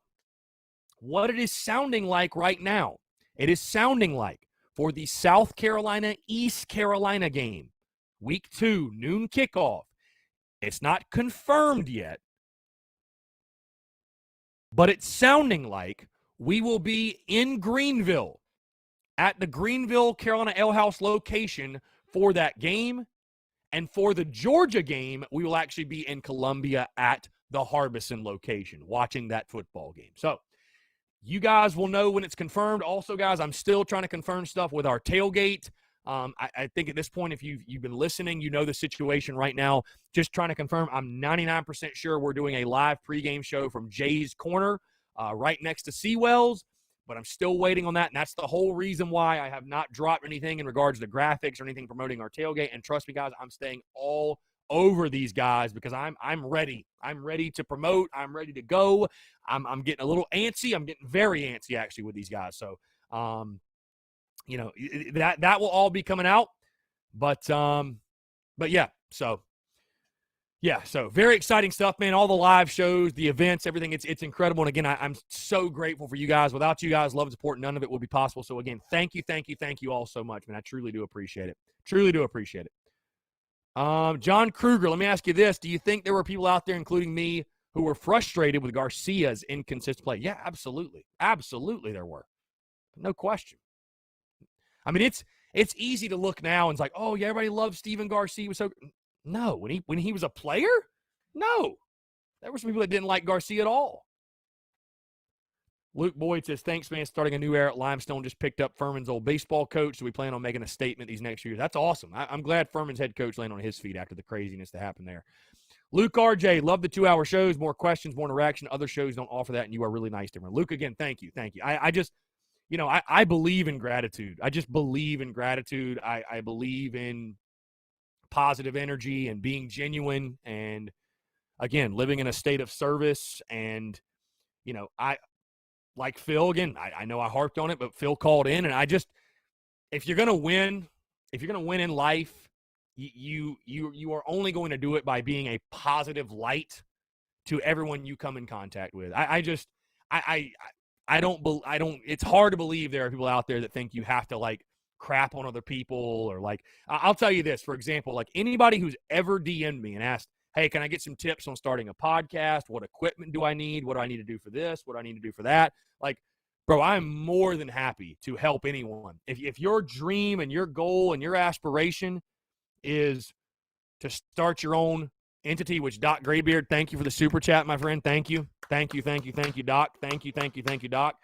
what it is sounding like right now, it is sounding like for the South Carolina-East Carolina game, week 2, noon kickoff, it's not confirmed yet, but it's sounding like we will be in Greenville at the Greenville Carolina Ale House location for that game. And for the Georgia game, we will actually be in Columbia at the Harbison location watching that football game. So you guys will know when it's confirmed. Also, guys, I'm still trying to confirm stuff with our tailgate. I think at this point, if you've been listening, you know the situation right now. Just trying to confirm, I'm 99% sure we're doing a live pregame show from Jay's Corner right next to Seawells, but I'm still waiting on that, and that's the whole reason why I have not dropped anything in regards to graphics or anything promoting our tailgate. And trust me, guys, I'm staying all over these guys because I'm ready. I'm ready to promote. I'm ready to go. I'm getting a little antsy. I'm getting very antsy, actually, with these guys. So, that will all be coming out. But yeah, so very exciting stuff, man. All the live shows, the events, everything. It's incredible. And again, I'm so grateful for you guys. Without you guys, love and support, none of it would be possible. So again, thank you all so much, man. I truly do appreciate it. Truly do appreciate it. John Kruger, let me ask you this. Do you think there were people out there, including me, who were frustrated with Garcia's inconsistent play? Yeah, absolutely. Absolutely there were. No question. I mean, it's easy to look now and it's like, oh, yeah, everybody loves Steven Garcia. He was so no, when he was a player, no. There were some people that didn't like Garcia at all. Luke Boyd says, thanks, man. Starting a new era at Limestone. Just picked up Furman's old baseball coach, so we plan on making a statement these next years. That's awesome. I'm glad Furman's head coach landed on his feet after the craziness that happened there. Luke RJ, love the 2-hour shows. More questions, more interaction. Other shows don't offer that, and you are really nice to me. Luke, again, thank you. I just, I believe in gratitude. I just believe in gratitude. I believe in positive energy and being genuine and, again, living in a state of service. And, like Phil, again, I know I harped on it, but Phil called in, and if you're going to win in life, you are only going to do it by being a positive light to everyone you come in contact with. It's hard to believe there are people out there that think you have to like crap on other people or like, I'll tell you this, for example, like anybody who's ever DM'd me and asked, hey, can I get some tips on starting a podcast? What equipment do I need? What do I need to do for this? What do I need to do for that? Like, bro, I'm more than happy to help anyone. If your dream and your goal and your aspiration is to start your own entity, which Doc Graybeard, thank you for the super chat, my friend. Thank you, Doc. Thank you, Doc.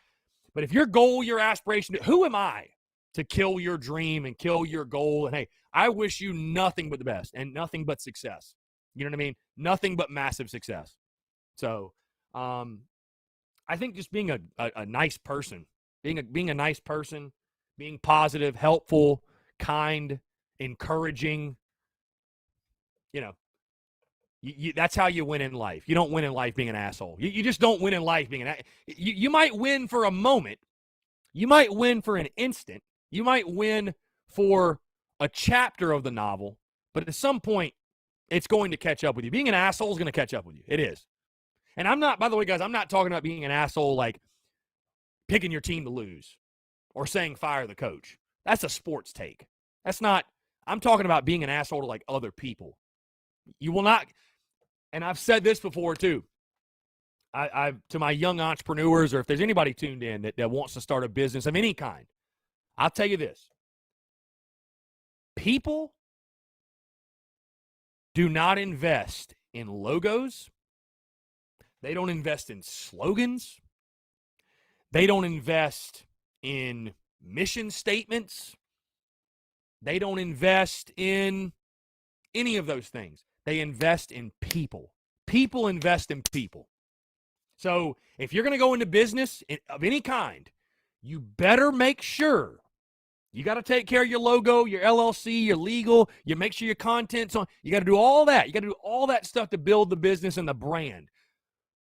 But if your goal, your aspiration, who am I to kill your dream and kill your goal? And hey, I wish you nothing but the best and nothing but success. You know what I mean? Nothing but massive success. So, I think just being a nice person, being a nice person, being positive, helpful, kind, encouraging, that's how you win in life. You don't win in life being an asshole. You just don't win in life being you might win for a moment. You might win for an instant. You might win for a chapter of the novel, but at some point, it's going to catch up with you. Being an asshole is going to catch up with you. It is. And I'm not, by the way, guys, I'm not talking about being an asshole like picking your team to lose or saying fire the coach. That's a sports take. That's not, I'm talking about being an asshole to like other people. You will not, and I've said this before too. I to my young entrepreneurs, or if there's anybody tuned in that wants to start a business of any kind, I'll tell you this. People do not invest in logos. They don't invest in slogans. They don't invest in mission statements. They don't invest in any of those things. They invest in people. People invest in people. So if you're going to go into business of any kind, you better make sure you got to take care of your logo, your LLC, your legal, you make sure your content's on. You got to do all that. You got to do all that stuff to build the business and the brand.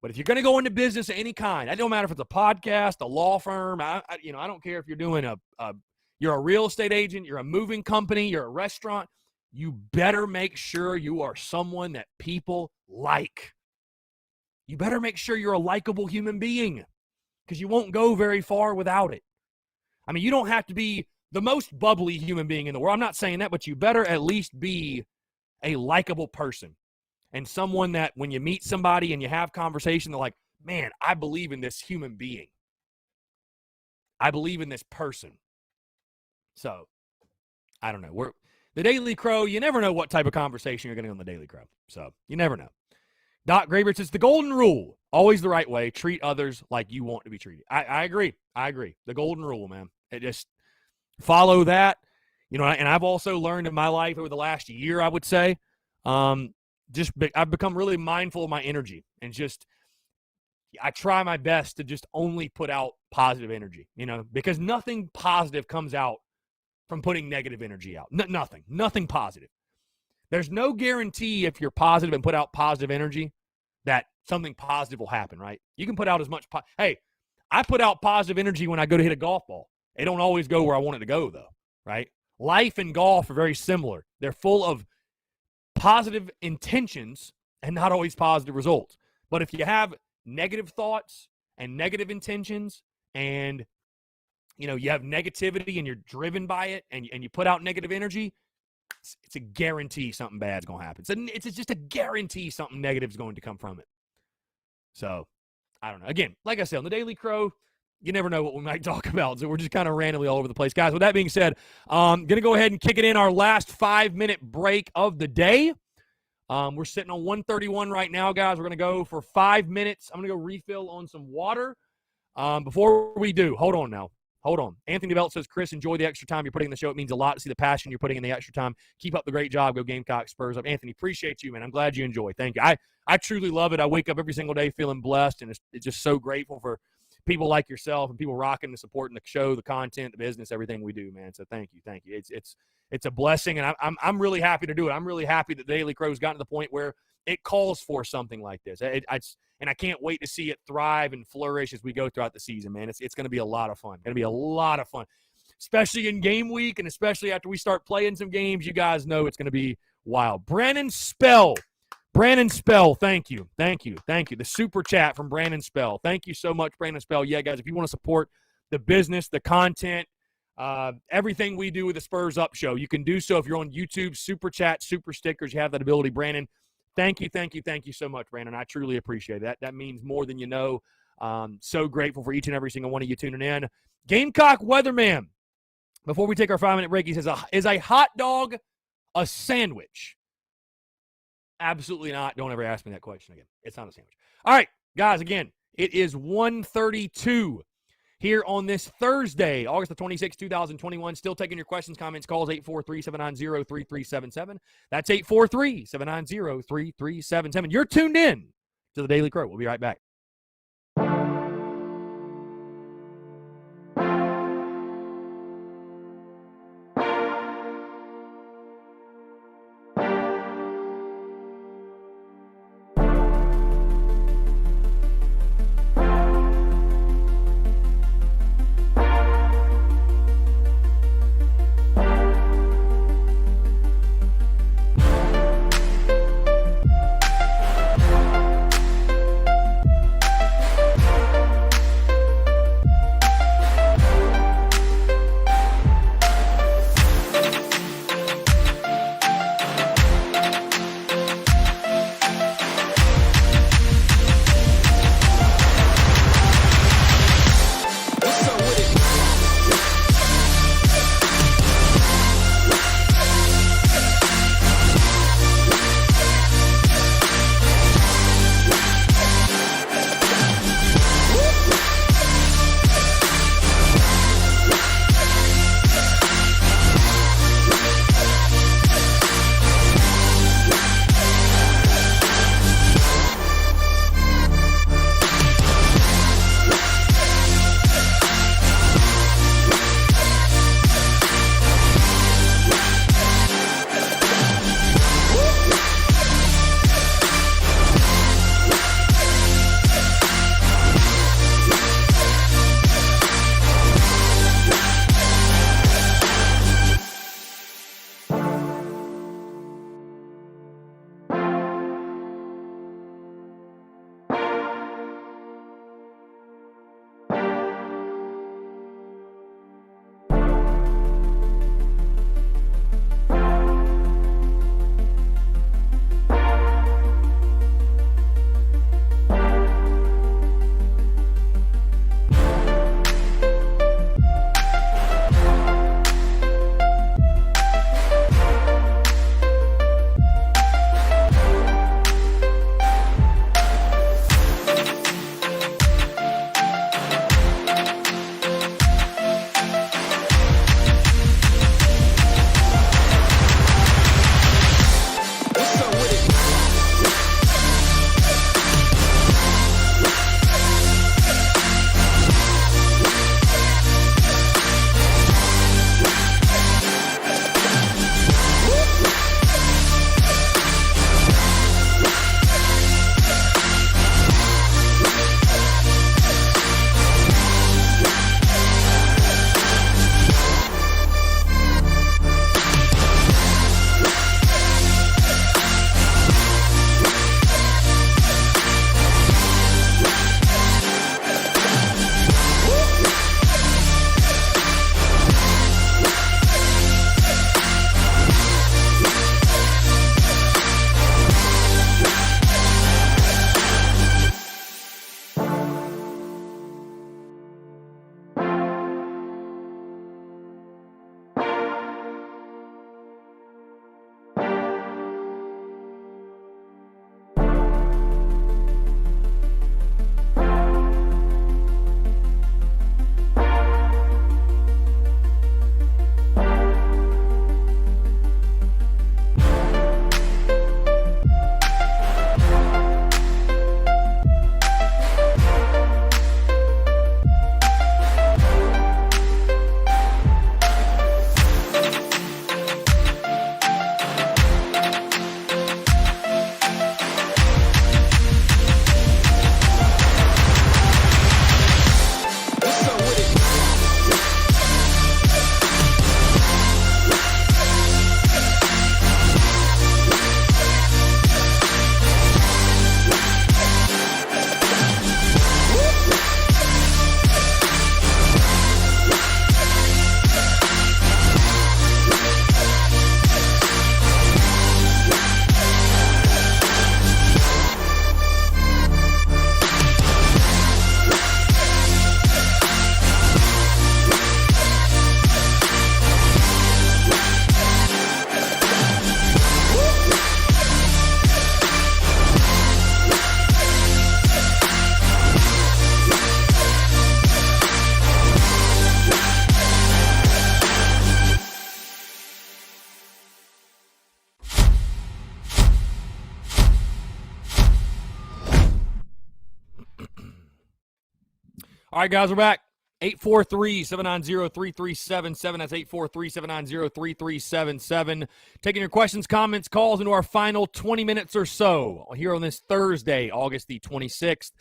But if you're going to go into business of any kind, it don't matter if it's a podcast, a law firm, I don't care if you're doing you're a real estate agent, you're a moving company, you're a restaurant, you better make sure you are someone that people like. You better make sure you're a likable human being because you won't go very far without it. I mean, you don't have to be the most bubbly human being in the world. I'm not saying that, but you better at least be a likable person. And someone that when you meet somebody and you have conversation, they're like, man, I believe in this human being. I believe in this person. So, I don't know. The Daily Crow, you never know what type of conversation you're going to get on the Daily Crow. So, you never know. Doc Graber says, the golden rule, always the right way, treat others like you want to be treated. I agree. The golden rule, man. It just follow that. You know, and I've also learned in my life over the last year, I would say, I've become really mindful of my energy, and just I try my best to just only put out positive energy, you know, because nothing positive comes out from putting negative energy out. Nothing positive. There's no guarantee if you're positive and put out positive energy that something positive will happen, right? You can put out as much hey, I put out positive energy when I go to hit a golf ball. It don't always go where I want it to go, though, right? Life and golf are very similar. They're full of positive intentions and not always positive results. But if you have negative thoughts and negative intentions, and you know, you have negativity and you're driven by it, and you put out negative energy, it's a guarantee something bad's going to happen. It's just a guarantee something negative is going to come from it. So, I don't know. Again, like I said, on the Daily Crow, you never know what we might talk about, so we're just kind of randomly all over the place. Guys, with that being said, going to go ahead and kick it in our last 5-minute break of the day. We're sitting on 131 right now, guys. We're going to go for 5 minutes. I'm going to go refill on some water. Before we do, hold on now. Hold on. Anthony Belt says, Chris, enjoy the extra time you're putting in the show. It means a lot to see the passion you're putting in the extra time. Keep up the great job. Go Gamecock, Spurs up. Anthony, appreciate you, man. I'm glad you enjoy. Thank you. I truly love it. I wake up every single day feeling blessed, and it's just so grateful for people like yourself and people rocking and supporting the show, the content, the business, everything we do, man. So thank you. It's a blessing, and I'm really happy to do it. I'm really happy that the Daily Crow's gotten to the point where it calls for something like this. And I can't wait to see it thrive and flourish as we go throughout the season, man. It's going to be a lot of fun. Going to be a lot of fun, especially in game week, and especially after we start playing some games. You guys know it's going to be wild. Brandon Spell, thank you. The super chat from Brandon Spell. Thank you so much, Brandon Spell. Yeah, guys, if you want to support the business, the content, everything we do with the Spurs Up show, you can do so if you're on YouTube. Super chat, super stickers, you have that ability. Brandon, thank you so much, Brandon. I truly appreciate that. That means more than you know. So grateful for each and every single one of you tuning in. Gamecock Weatherman, before we take our 5-minute break, he says, is a hot dog a sandwich? Absolutely not. Don't ever ask me that question again. It's not a sandwich. All right, guys, again, it is 1:32 here on this Thursday, August the 26th, 2021. Still taking your questions, comments, calls, 843-790-3377. That's 843-790-3377. You're tuned in to the Daily Crow. We'll be right back. All right, guys, we're back. 843-790-3377. That's 843-790-3377. Taking your questions, comments, calls into our final 20 minutes or so here on this Thursday, August the 26th,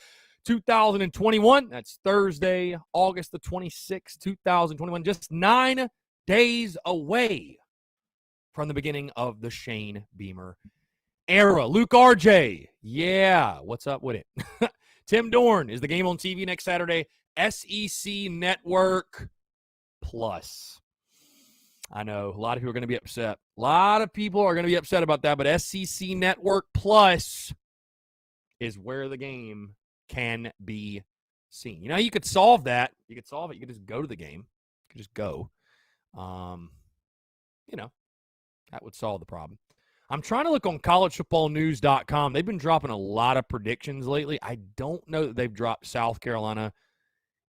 2021. That's Thursday, August the 26th, 2021. Just 9 days away from the beginning of the Shane Beamer era. Luke RJ, yeah, what's up with it? Tim Dorn, is the game on TV next Saturday? SEC Network Plus. I know a lot of people are going to be upset. A lot of people are going to be upset about that, but SEC Network Plus is where the game can be seen. You know, you could solve that. You could solve it. You could just go to the game. You could just go. You know, that would solve the problem. I'm trying to look on collegefootballnews.com. They've been dropping a lot of predictions lately. I don't know that they've dropped South Carolina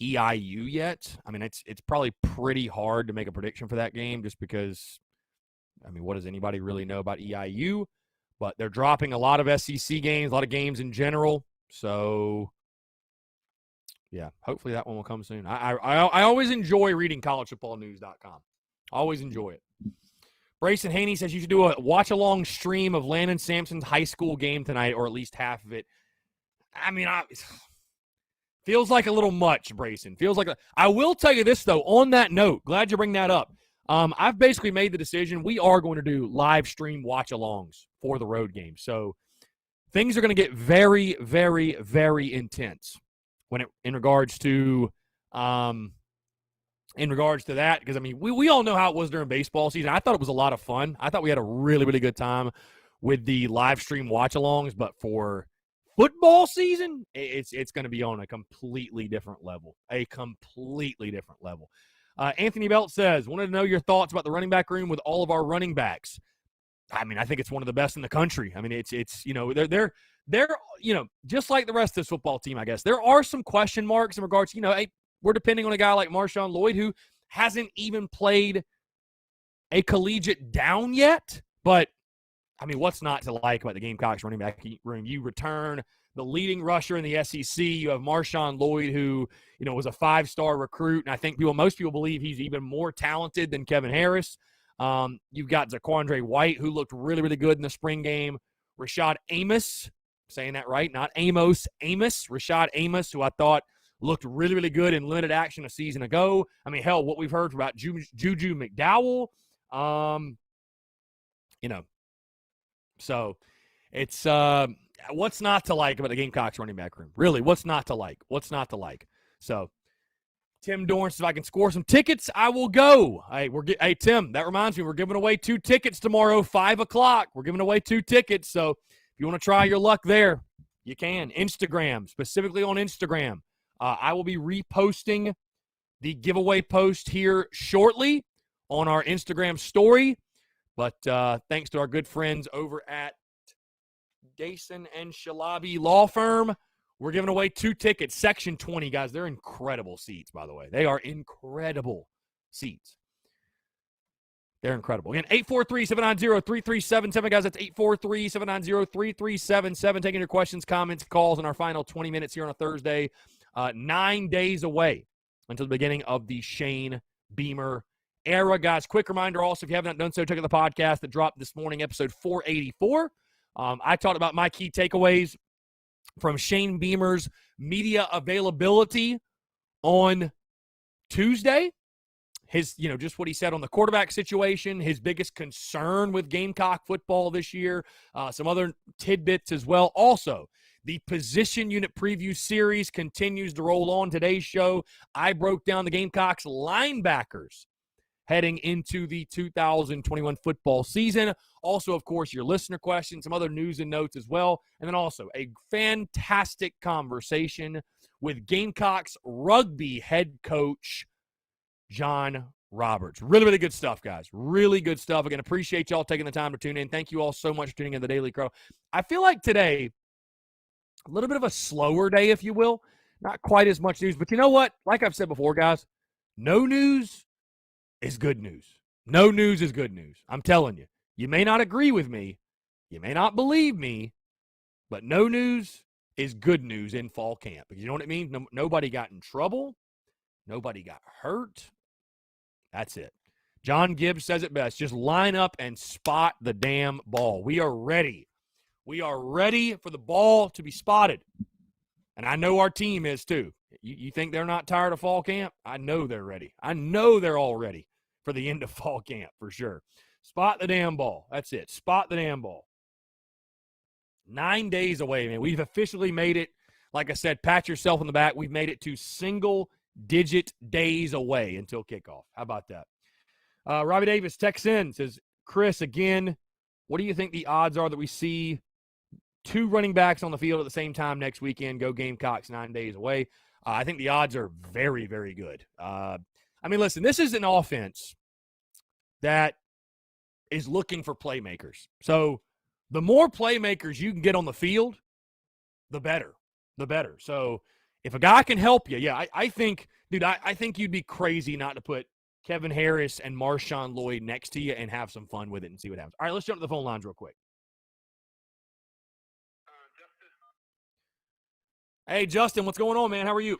EIU yet. I mean, it's probably pretty hard to make a prediction for that game just because, I mean, what does anybody really know about EIU? But they're dropping a lot of SEC games, a lot of games in general. So, yeah, hopefully that one will come soon. I always enjoy reading collegefootballnews.com. Always enjoy it. Brayson Haney says you should do a watch-along stream of Landon Sampson's high school game tonight, or at least half of it. I mean, feels like a little much, Brayson. Feels like I will tell you this, though, on that note, glad you bring that up. I've basically made the decision we are going to do live stream watch-alongs for the road game. So things are going to get very, very, very intense in regards to that, because, I mean, we all know how it was during baseball season. I thought it was a lot of fun. I thought we had a really, really good time with the live stream watch-alongs, but for football season, it's going to be on a completely different level. Anthony Belt says, wanted to know your thoughts about the running back room with all of our running backs. I mean, I think it's one of the best in the country. I mean, it's you know, they're you know, just like the rest of this football team, I guess. There are some question marks in regards to, you know, hey, we're depending on a guy like Marshawn Lloyd who hasn't even played a collegiate down yet. But, I mean, what's not to like about the Gamecocks running back room? You return the leading rusher in the SEC. You have Marshawn Lloyd, who, you know, was a 5-star recruit, and I think most people believe he's even more talented than Kevin Harris. You've got Zaquandre White, who looked really, really good in the spring game. Rashad Amos, saying that right, not Amos, Rashad Amos, who I thought looked really, really good in limited action a season ago. I mean, hell, what we've heard about Juju McDowell, you know. So it's what's not to like about the Gamecocks running back room? Really, what's not to like? So Tim Dorn says, if I can score some tickets, I will go. Hey, Tim, that reminds me, we're giving away 2 tickets tomorrow, 5 o'clock. We're giving away 2 tickets. So if you want to try your luck there, you can. Instagram, specifically on Instagram. I will be reposting the giveaway post here shortly on our Instagram story. But thanks to our good friends over at Dason and Shalabi Law Firm, we're giving away 2 tickets. Section 20, guys. They're incredible seats, by the way. They are incredible seats. They're incredible. Again, 843-790-3377, guys. That's 843-790-3377. Taking your questions, comments, calls in our final 20 minutes here on a Thursday. 9 days away until the beginning of the Shane Beamer era, guys. Quick reminder also, if you haven't done so, check out the podcast that dropped this morning, episode 484. I talked about my key takeaways from Shane Beamer's media availability on Tuesday. His, you know, just what he said on the quarterback situation, his biggest concern with Gamecock football this year, some other tidbits as well. Also, the position unit preview series continues to roll on. Today's show, I broke down the Gamecocks linebackers heading into the 2021 football season. Also, of course, your listener questions, some other news and notes as well. And then also a fantastic conversation with Gamecocks rugby head coach John Roberts. Really, really good stuff, guys. Really good stuff. Again, appreciate y'all taking the time to tune in. Thank you all so much for tuning in to the Daily Crow. I feel like today, a little bit of a slower day, if you will. Not quite as much news. But you know what? Like I've said before, guys, no news is good news. No news is good news. I'm telling you. You may not agree with me. You may not believe me. But no news is good news in fall camp. You know what it means? Nobody got in trouble. Nobody got hurt. That's it. John Gibbs says it best. Just line up and spot the damn ball. We are ready. We are ready for the ball to be spotted. And I know our team is too. You think they're not tired of fall camp? I know they're ready. I know they're all ready for the end of fall camp for sure. Spot the damn ball. That's it. Spot the damn ball. 9 days away, man. We've officially made it. Like I said, pat yourself on the back. We've made it to single-digit days away until kickoff. How about that? Robbie Davis texts in, says, Chris, again, what do you think the odds are that we see two running backs on the field at the same time next weekend? Go Gamecocks 9 days away. I think the odds are very, very good. I mean, listen, this is an offense that is looking for playmakers. So the more playmakers you can get on the field, the better. The better. So if a guy can help you, yeah, I think, dude, I think you'd be crazy not to put Kevin Harris and Marshawn Lloyd next to you and have some fun with it and see what happens. All right, let's jump to the phone lines real quick. Hey, Justin, what's going on, man? How are you?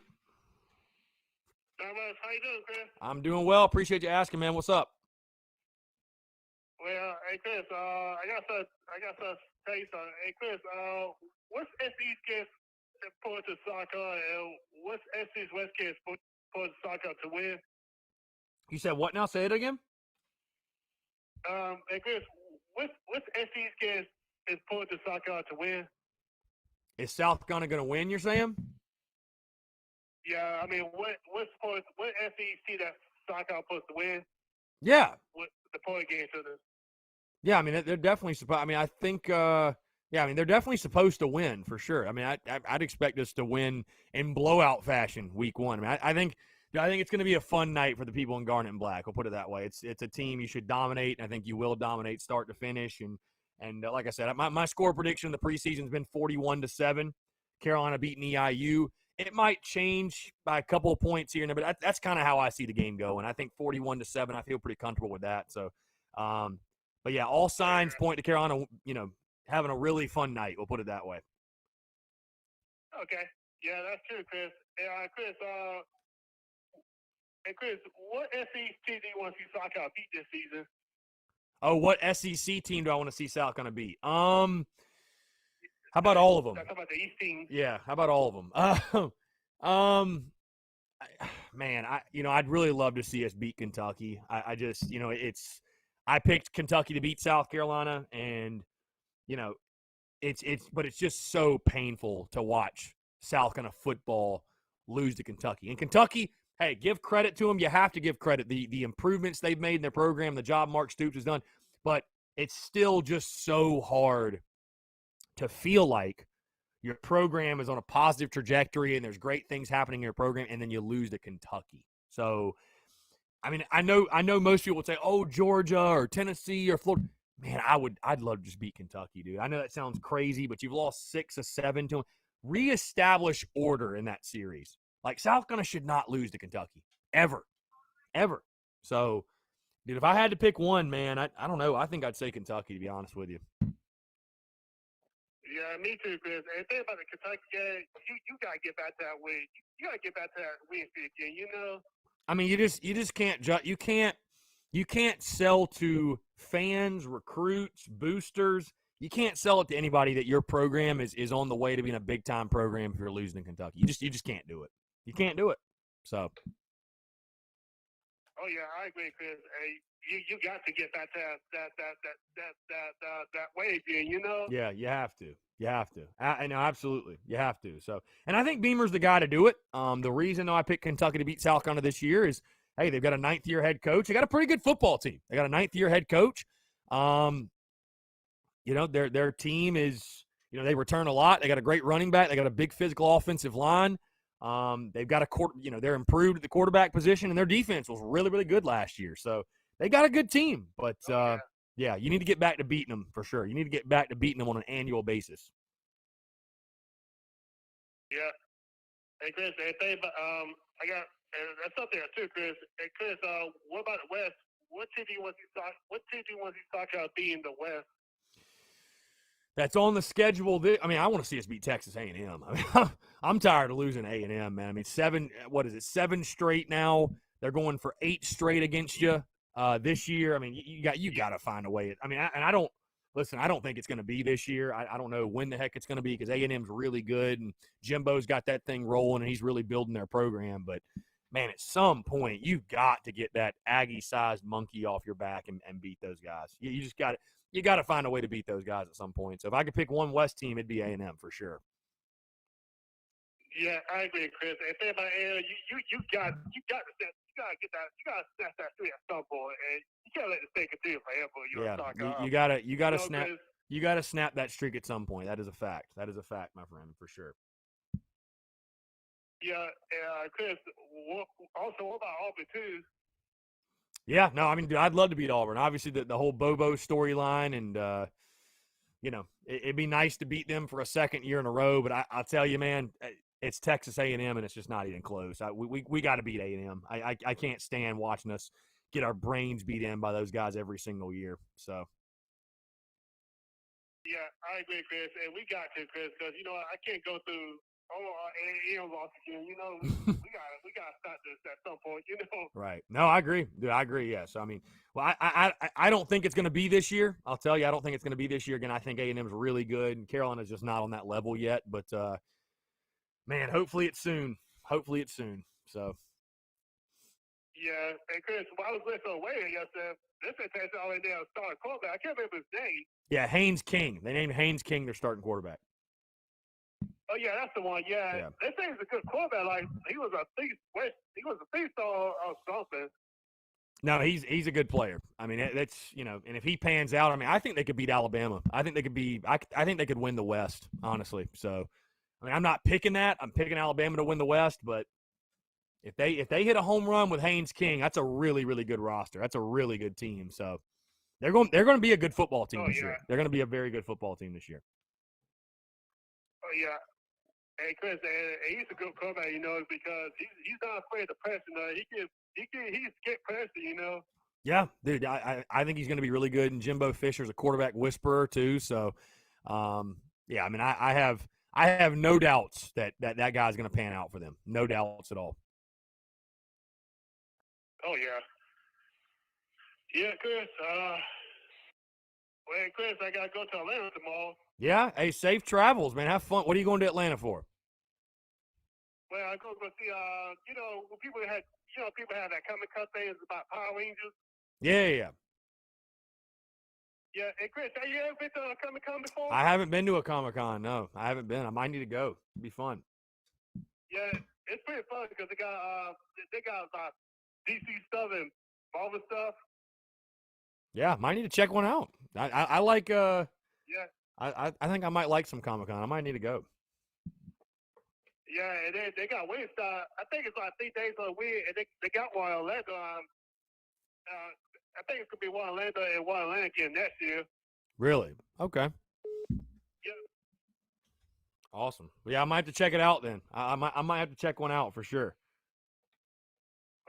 Not much. How you doing, Chris? I'm doing well. Appreciate you asking, man. What's up? Well, hey, Chris, I got to tell you something. Hey, Chris, what's SE's case for the soccer and what's SE's West case for the soccer to win? You said what now? Say it again. Hey, Chris, what's SE's case is for the soccer to win? Is South Carolina going to win, you're saying? Yeah, I mean, what SEC that soccer supposed to win? Yeah. What the point game to this? Yeah, I mean, they're definitely supposed. I mean, I think. Yeah, I mean, they're definitely supposed to win for sure. I mean, I'd expect us to win in blowout fashion week one. I mean, I think it's going to be a fun night for the people in Garnet and Black. We'll put it that way. It's a team you should dominate, and I think you will dominate start to finish. And like I said, my score prediction in the preseason has been 41-7. Carolina beating EIU. It might change by a couple of points here and there, but that's kind of how I see the game going. I think 41-7. I feel pretty comfortable with that. So, but yeah, all signs point to Carolina, having a really fun night. We'll put it that way. Okay. Yeah, that's true, Chris. Hey, Chris, what SEC team do you want to see South Carolina beat this season? Oh, what SEC team do I want to see South Carolina beat? How about all of them? Talk about the East team. Yeah, how about all of them? Man, I'd really love to see us beat Kentucky. I just, I picked Kentucky to beat South Carolina, and but it's just so painful to watch South Carolina football lose to Kentucky. And Kentucky, hey, give credit to them. You have to give credit. The improvements they've made in their program, the job Mark Stoops has done, but it's still just so hard to feel like your program is on a positive trajectory and there's great things happening in your program, and then you lose to Kentucky. So, I mean, I know most people would say, oh, Georgia or Tennessee or Florida. Man, I'd love to just beat Kentucky, dude. I know that sounds crazy, but you've lost 6 or 7 to them. Reestablish order in that series. Like, South Carolina should not lose to Kentucky. Ever. So, dude, if I had to pick one, man, I don't know. I think I'd say Kentucky, to be honest with you. Yeah, me too, Chris. And think about the Kentucky game. You gotta get back to that win. You gotta get back to that win streak again. I mean, you just can't you can't sell to fans, recruits, boosters. You can't sell it to anybody that your program is on the way to being a big time program if you're losing in Kentucky. You just can't do it. You can't do it. So. Oh yeah, I agree, Chris. Hey, you got to get back to that way again. Yeah, you have to. I know, absolutely. You have to. So, and I think Beamer's the guy to do it. The reason I picked Kentucky to beat South Carolina this year is, hey, they've got a 9th-year head coach. They got a pretty good football team. They got a 9th-year head coach. Their team is, they return a lot. They got a great running back. They got a big physical offensive line. They've got they're improved at the quarterback position, and their defense was really, really good last year. So they got a good team, but yeah, you need to get back to beating them for sure. You need to get back to beating them on an annual basis. Yeah. Hey, Chris, I got that's up there too, Chris. Hey, Chris, what about the West? What team do you want to see South Carolina be in the West? that's on the schedule. I want to see us beat Texas A&M. I mean, I'm tired of losing A&M, man. I mean, 7 straight now. They're going for 8 straight against you this year. I mean, you got to find a way. I mean, I don't think it's going to be this year. I don't know when the heck it's going to be because A&M's really good and Jimbo's got that thing rolling and he's really building their program. But man, at some point you got to get that Aggie-sized monkey off your back and beat those guys. You just got to. You got to find a way to beat those guys at some point. So if I could pick one West team, it'd be A&M for sure. Yeah, I agree, Chris. If they're about A&M, you got to snap that three at some point, and you can't let the thing continue forever. You got to snap that streak at some point. That is a fact. That is a fact, my friend, for sure. Yeah, Chris. What about Auburn too? Yeah, no, I mean, dude, I'd love to beat Auburn. Obviously, the whole Bobo storyline, and it'd be nice to beat them for a second year in a row. But I'll tell you, man, it's Texas A&M, and it's just not even close. We got to beat A&M. I can't stand watching us get our brains beat in by those guys every single year. So. Yeah, I agree, Chris, and we got to, Chris, because I can't go through. A&M lost again. We gotta stop this at some point. Right. No, I agree. Dude, I agree. Yeah. So I mean, well, I don't think it's going to be this year. I'll tell you, I don't think it's going to be this year. Again, I think A&M's really good, and Carolina's just not on that level yet. But man, hopefully it's soon. Hopefully it's soon. So. Yeah, and Chris, while I was listening to Wade yesterday, this is already there starting quarterback. I can't remember his name. Yeah, Haynes King. They named Haynes King their starting quarterback. Oh yeah, that's the one. Yeah. They say he's a good quarterback. Like he was a thief or something. No, he's a good player. I mean, that's and if he pans out, I mean, I think they could beat Alabama. I think they could I think they could win the West, honestly. So, I mean, I'm not picking that. I'm picking Alabama to win the West, but if they hit a home run with Haynes King, that's a really, really good roster. That's a really good team. So, they're going to be a good football team this year. They're going to be a very good football team this year. Oh yeah. Hey Chris, and he's a good quarterback, because he's not afraid of pressing. He can get pressing, Yeah, dude, I think he's going to be really good. And Jimbo Fisher's a quarterback whisperer too. So, yeah, I mean, I have no doubts that guy's going to pan out for them. No doubts at all. Oh yeah, yeah, Chris. Well, Chris, I gotta go to Atlanta tomorrow. Yeah, hey, safe travels, man. Have fun. What are you going to Atlanta for? Well, I go see, when people have that Comic-Con thing about Power Rangers. Yeah. Yeah, and Chris, have you ever been to a Comic-Con before? I haven't been to a Comic-Con. No, I haven't been. I might need to go. It'd be fun. Yeah, it's pretty fun because they got DC stuff and Marvel stuff. Yeah, might need to check one out. I like. Yeah. I think I might like some Comic-Con. I might need to go. Yeah, and they got wings. I think it's like 3 days a week, and they got one in Orlando. I think it's gonna be one in Orlando and one in Atlanta again next year. Really? Okay. Yeah. Awesome. Yeah, I might have to check it out then. I might have to check one out for sure.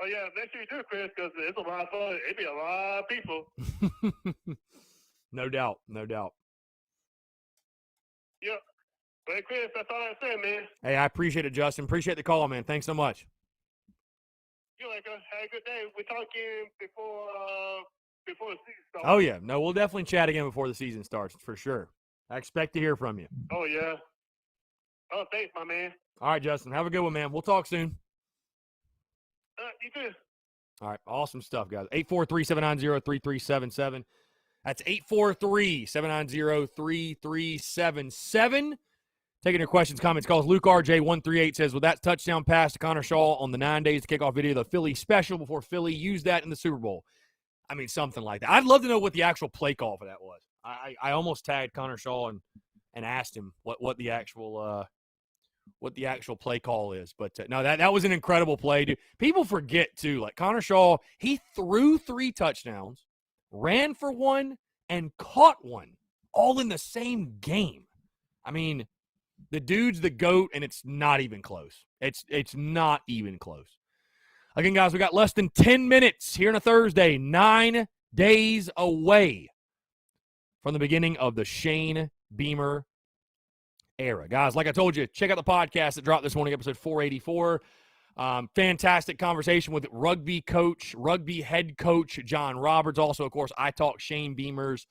Oh yeah, make sure you do, Chris, because it's a lot of fun. It'd be a lot of people. No doubt. Yep. Well, Chris, that's all I said, man. Hey, I appreciate it, Justin. Appreciate the call, man. Thanks so much. You're welcome. Have a good day. We're talking before the season starts. Oh, yeah. No, we'll definitely chat again before the season starts, for sure. I expect to hear from you. Oh, yeah. Oh, thanks, my man. All right, Justin. Have a good one, man. We'll talk soon. You too. All right. Awesome stuff, guys. 843-790-3377. That's 843-790-3377. Taking your questions, comments, calls. Luke RJ138 says, with that touchdown pass to Connor Shaw on the 9 days to kickoff video, the Philly special before Philly used that in the Super Bowl. I mean, something like that. I'd love to know what the actual play call for that was. I almost tagged Connor Shaw and asked him what the actual play call is. But no, that was an incredible play, dude. People forget too, like Connor Shaw, he threw 3 touchdowns, ran for 1, and caught 1, all in the same game. I mean, the dude's the GOAT, and it's not even close. It's not even close. Again, guys, we got less than 10 minutes here on a Thursday, 9 days away from the beginning of the Shane Beamer era. Guys, like I told you, check out the podcast that dropped this morning, episode 484. Fantastic conversation with rugby head coach John Roberts. Also, of course, I talked Shane Beamer's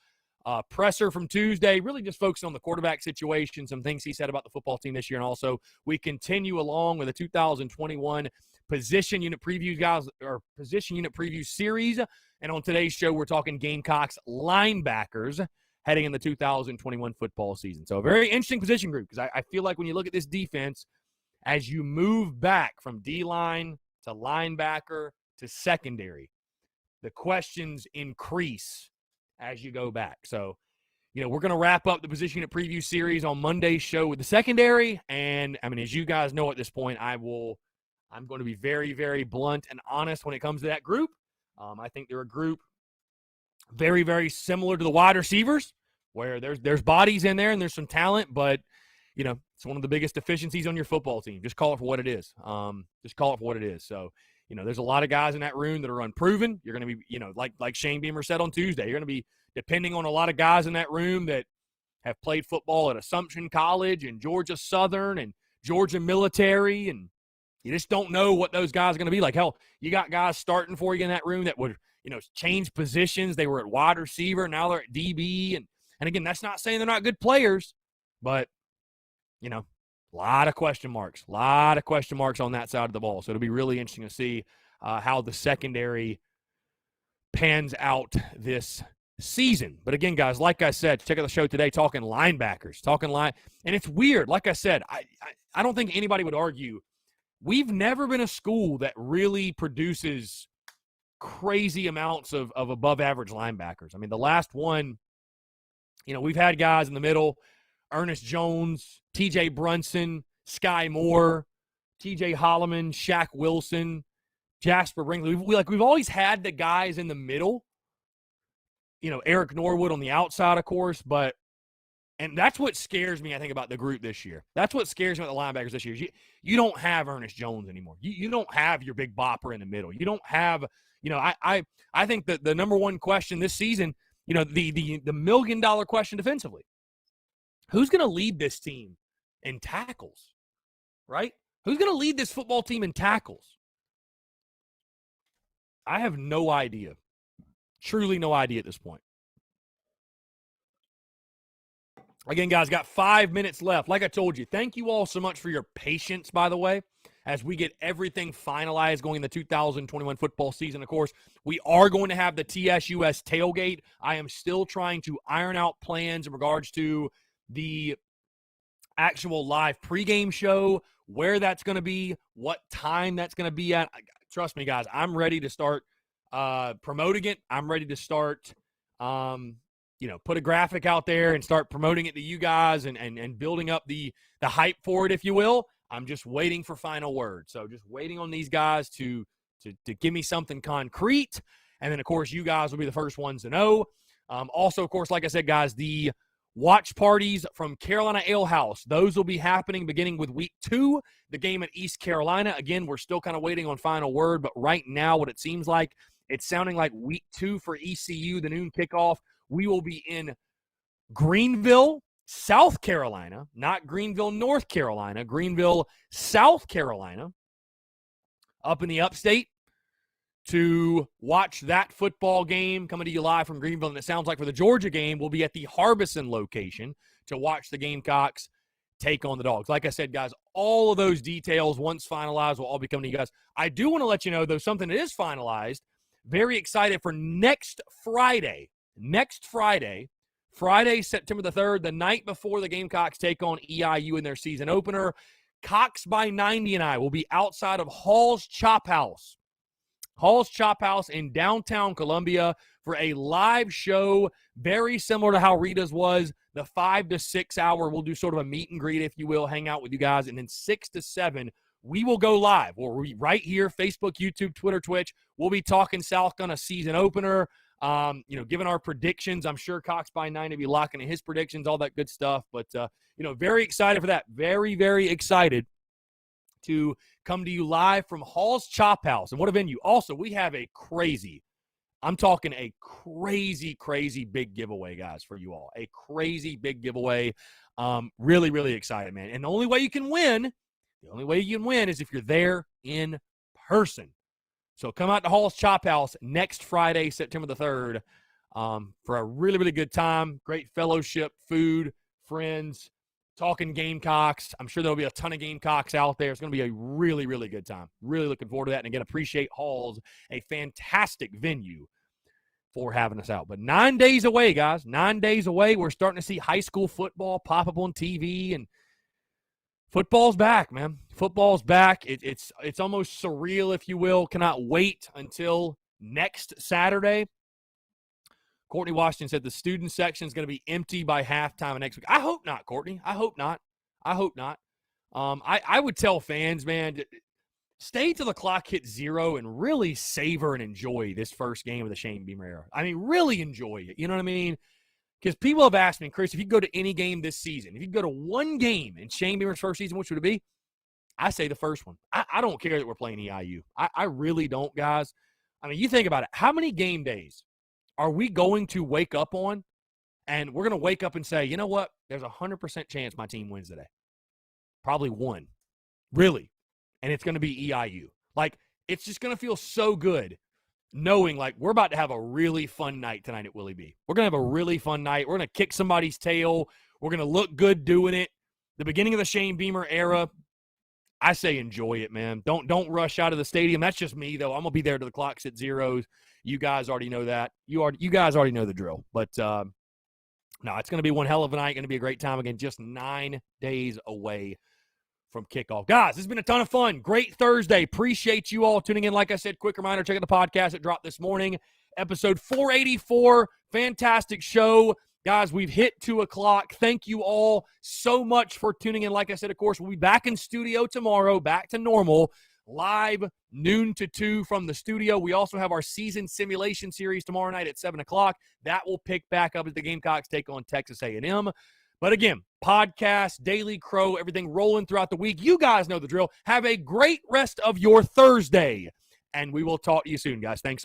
presser from Tuesday, really just focusing on the quarterback situation, some things he said about the football team this year. And also, we continue along with the 2021 position unit preview, guys, or position unit preview series. And on today's show, we're talking Gamecocks linebackers heading in the 2021 football season. So a very interesting position group, because I feel like when you look at this defense, as you move back from D-line to linebacker to secondary, the questions increase as you go back. So, we're going to wrap up the position unit preview series on Monday's show with the secondary. And, as you guys know at this point, I'm going to be very, very blunt and honest when it comes to that group. I think they're a group very, very similar to the wide receivers, where there's bodies in there and there's some talent, but, it's one of the biggest deficiencies on your football team. Just call it for what it is. So, there's a lot of guys in that room that are unproven. You're going to be, like Shane Beamer said on Tuesday, you're going to be depending on a lot of guys in that room that have played football at Assumption College and Georgia Southern and Georgia Military, and you just don't know what those guys are going to be like. Hell, you got guys starting for you in that room that would, change positions. They were at wide receiver. Now they're at DB. And again, that's not saying they're not good players, but, a lot of question marks on that side of the ball. So it'll be really interesting to see how the secondary pans out this season. But again, guys, like I said, check out the show today talking linebackers, and it's weird. Like I said, I don't think anybody would argue. We've never been a school that really produces crazy amounts of above average linebackers. The last one, we've had guys in the middle, Ernest Jones, TJ Brunson, Sky Moore, TJ Holloman, Shaq Wilson, Jasper Brinkley. We've always had the guys in the middle, Eric Norwood on the outside, of course, and that's what scares me, I think, about the group this year. That's what scares me about the linebackers this year. You don't have Ernest Jones anymore. You don't have your big bopper in the middle. You don't have, I think that the number one question this season, the $1 million question defensively, who's going to lead this team in tackles, right? Who's going to lead this football team in tackles? I have no idea. Truly no idea at this point. Again, guys, got 5 minutes left. Like I told you, thank you all so much for your patience, by the way, as we get everything finalized going in the 2021 football season. Of course, we are going to have the TSUS tailgate. I am still trying to iron out plans in regards to the actual live pregame show, where that's going to be, what time that's going to be at. Trust me, guys, I'm ready to start promoting it. I'm ready to start, put a graphic out there and start promoting it to you guys and building up the hype for it, if you will. I'm just waiting for final word. So just waiting on these guys to give me something concrete. And then, of course, you guys will be the first ones to know. Also, of course, like I said, guys, the watch parties from Carolina Ale House, those will be happening beginning with week 2, the game at East Carolina. Again, we're still kind of waiting on final word, but right now what it seems like, it's sounding like week 2 for ECU, the noon kickoff. We will be in Greenville, South Carolina, not Greenville, North Carolina, Greenville, South Carolina, up in the upstate, to watch that football game coming to you live from Greenville. And it sounds like for the Georgia game, we'll be at the Harbison location to watch the Gamecocks take on the Dogs. Like I said, guys, all of those details, once finalized, will all be coming to you guys. I do want to let you know, though, something that is finalized. Very excited for next Friday. Friday, September the 3rd, the night before the Gamecocks take on EIU in their season opener. Cox by 90 and I will be outside of Hall's Chop House in downtown Columbia for a live show, very similar to how Rita's was. The 5 to 6 hour, we'll do sort of a meet and greet, if you will, hang out with you guys. And then 6 to 7, we will go live. We'll be right here, Facebook, YouTube, Twitter, Twitch. We'll be talking South on a season opener, giving our predictions. I'm sure Cox by 9 will be locking in his predictions, all that good stuff. But, very excited for that. Very, very excited to come to you live from Hall's Chop House. And what a venue. Also, we have a crazy I'm talking a crazy, crazy big giveaway, guys, for you all. A crazy big giveaway. Really, really excited, man. And the only way you can win is if you're there in person. So come out to Hall's Chop House next Friday, September the 3rd, for a really, really good time. Great fellowship, food, friends, talking Gamecocks. I'm sure there'll be a ton of Gamecocks out there. It's going to be a really, really good time. Really looking forward to that. And again, appreciate Hall's, a fantastic venue, for having us out. But 9 days away, guys. 9 days away. We're starting to see high school football pop up on TV, and football's back, man. Football's back. It's almost surreal, if you will. Cannot wait until next Saturday. Courtney Washington said the student section is going to be empty by halftime next week. I hope not, Courtney. I hope not. I would tell fans, man, stay till the clock hits 0 and really savor and enjoy this first game of the Shane Beamer era. I mean, really enjoy it. You know what I mean? Because people have asked me, Chris, if you go to any game this season, if you go to one game in Shane Beamer's first season, which would it be? I say the first one. I don't care that we're playing EIU. I really don't, guys. I mean, you think about it. How many game days are we going to wake up on, and we're going to wake up and say, you know what? There's a 100% chance my team wins today. Probably one. Really. And it's going to be EIU. Like, it's just going to feel so good knowing, like, we're about to have a really fun night tonight at Willie B. We're going to have a really fun night. We're going to kick somebody's tail. We're going to look good doing it. The beginning of the Shane Beamer era, I say enjoy it, man. Don't rush out of the stadium. That's just me, though. I'm going to be there till the clock's at 0. You guys already know that. You guys already know the drill. But, no, it's going to be one hell of a night. Going to be a great time. Again, just 9 days away from kickoff. Guys, this has been a ton of fun. Great Thursday. Appreciate you all tuning in. Like I said, quick reminder, check out the podcast that dropped this morning. Episode 484. Fantastic show. Guys, we've hit 2 o'clock. Thank you all so much for tuning in. Like I said, of course, we'll be back in studio tomorrow, back to normal, live noon to 2 from the studio. We also have our season simulation series tomorrow night at 7 o'clock. That will pick back up as the Gamecocks take on Texas A&M. But again, podcast, Daily Crow, everything rolling throughout the week. You guys know the drill. Have a great rest of your Thursday, and we will talk to you soon, guys. Thanks.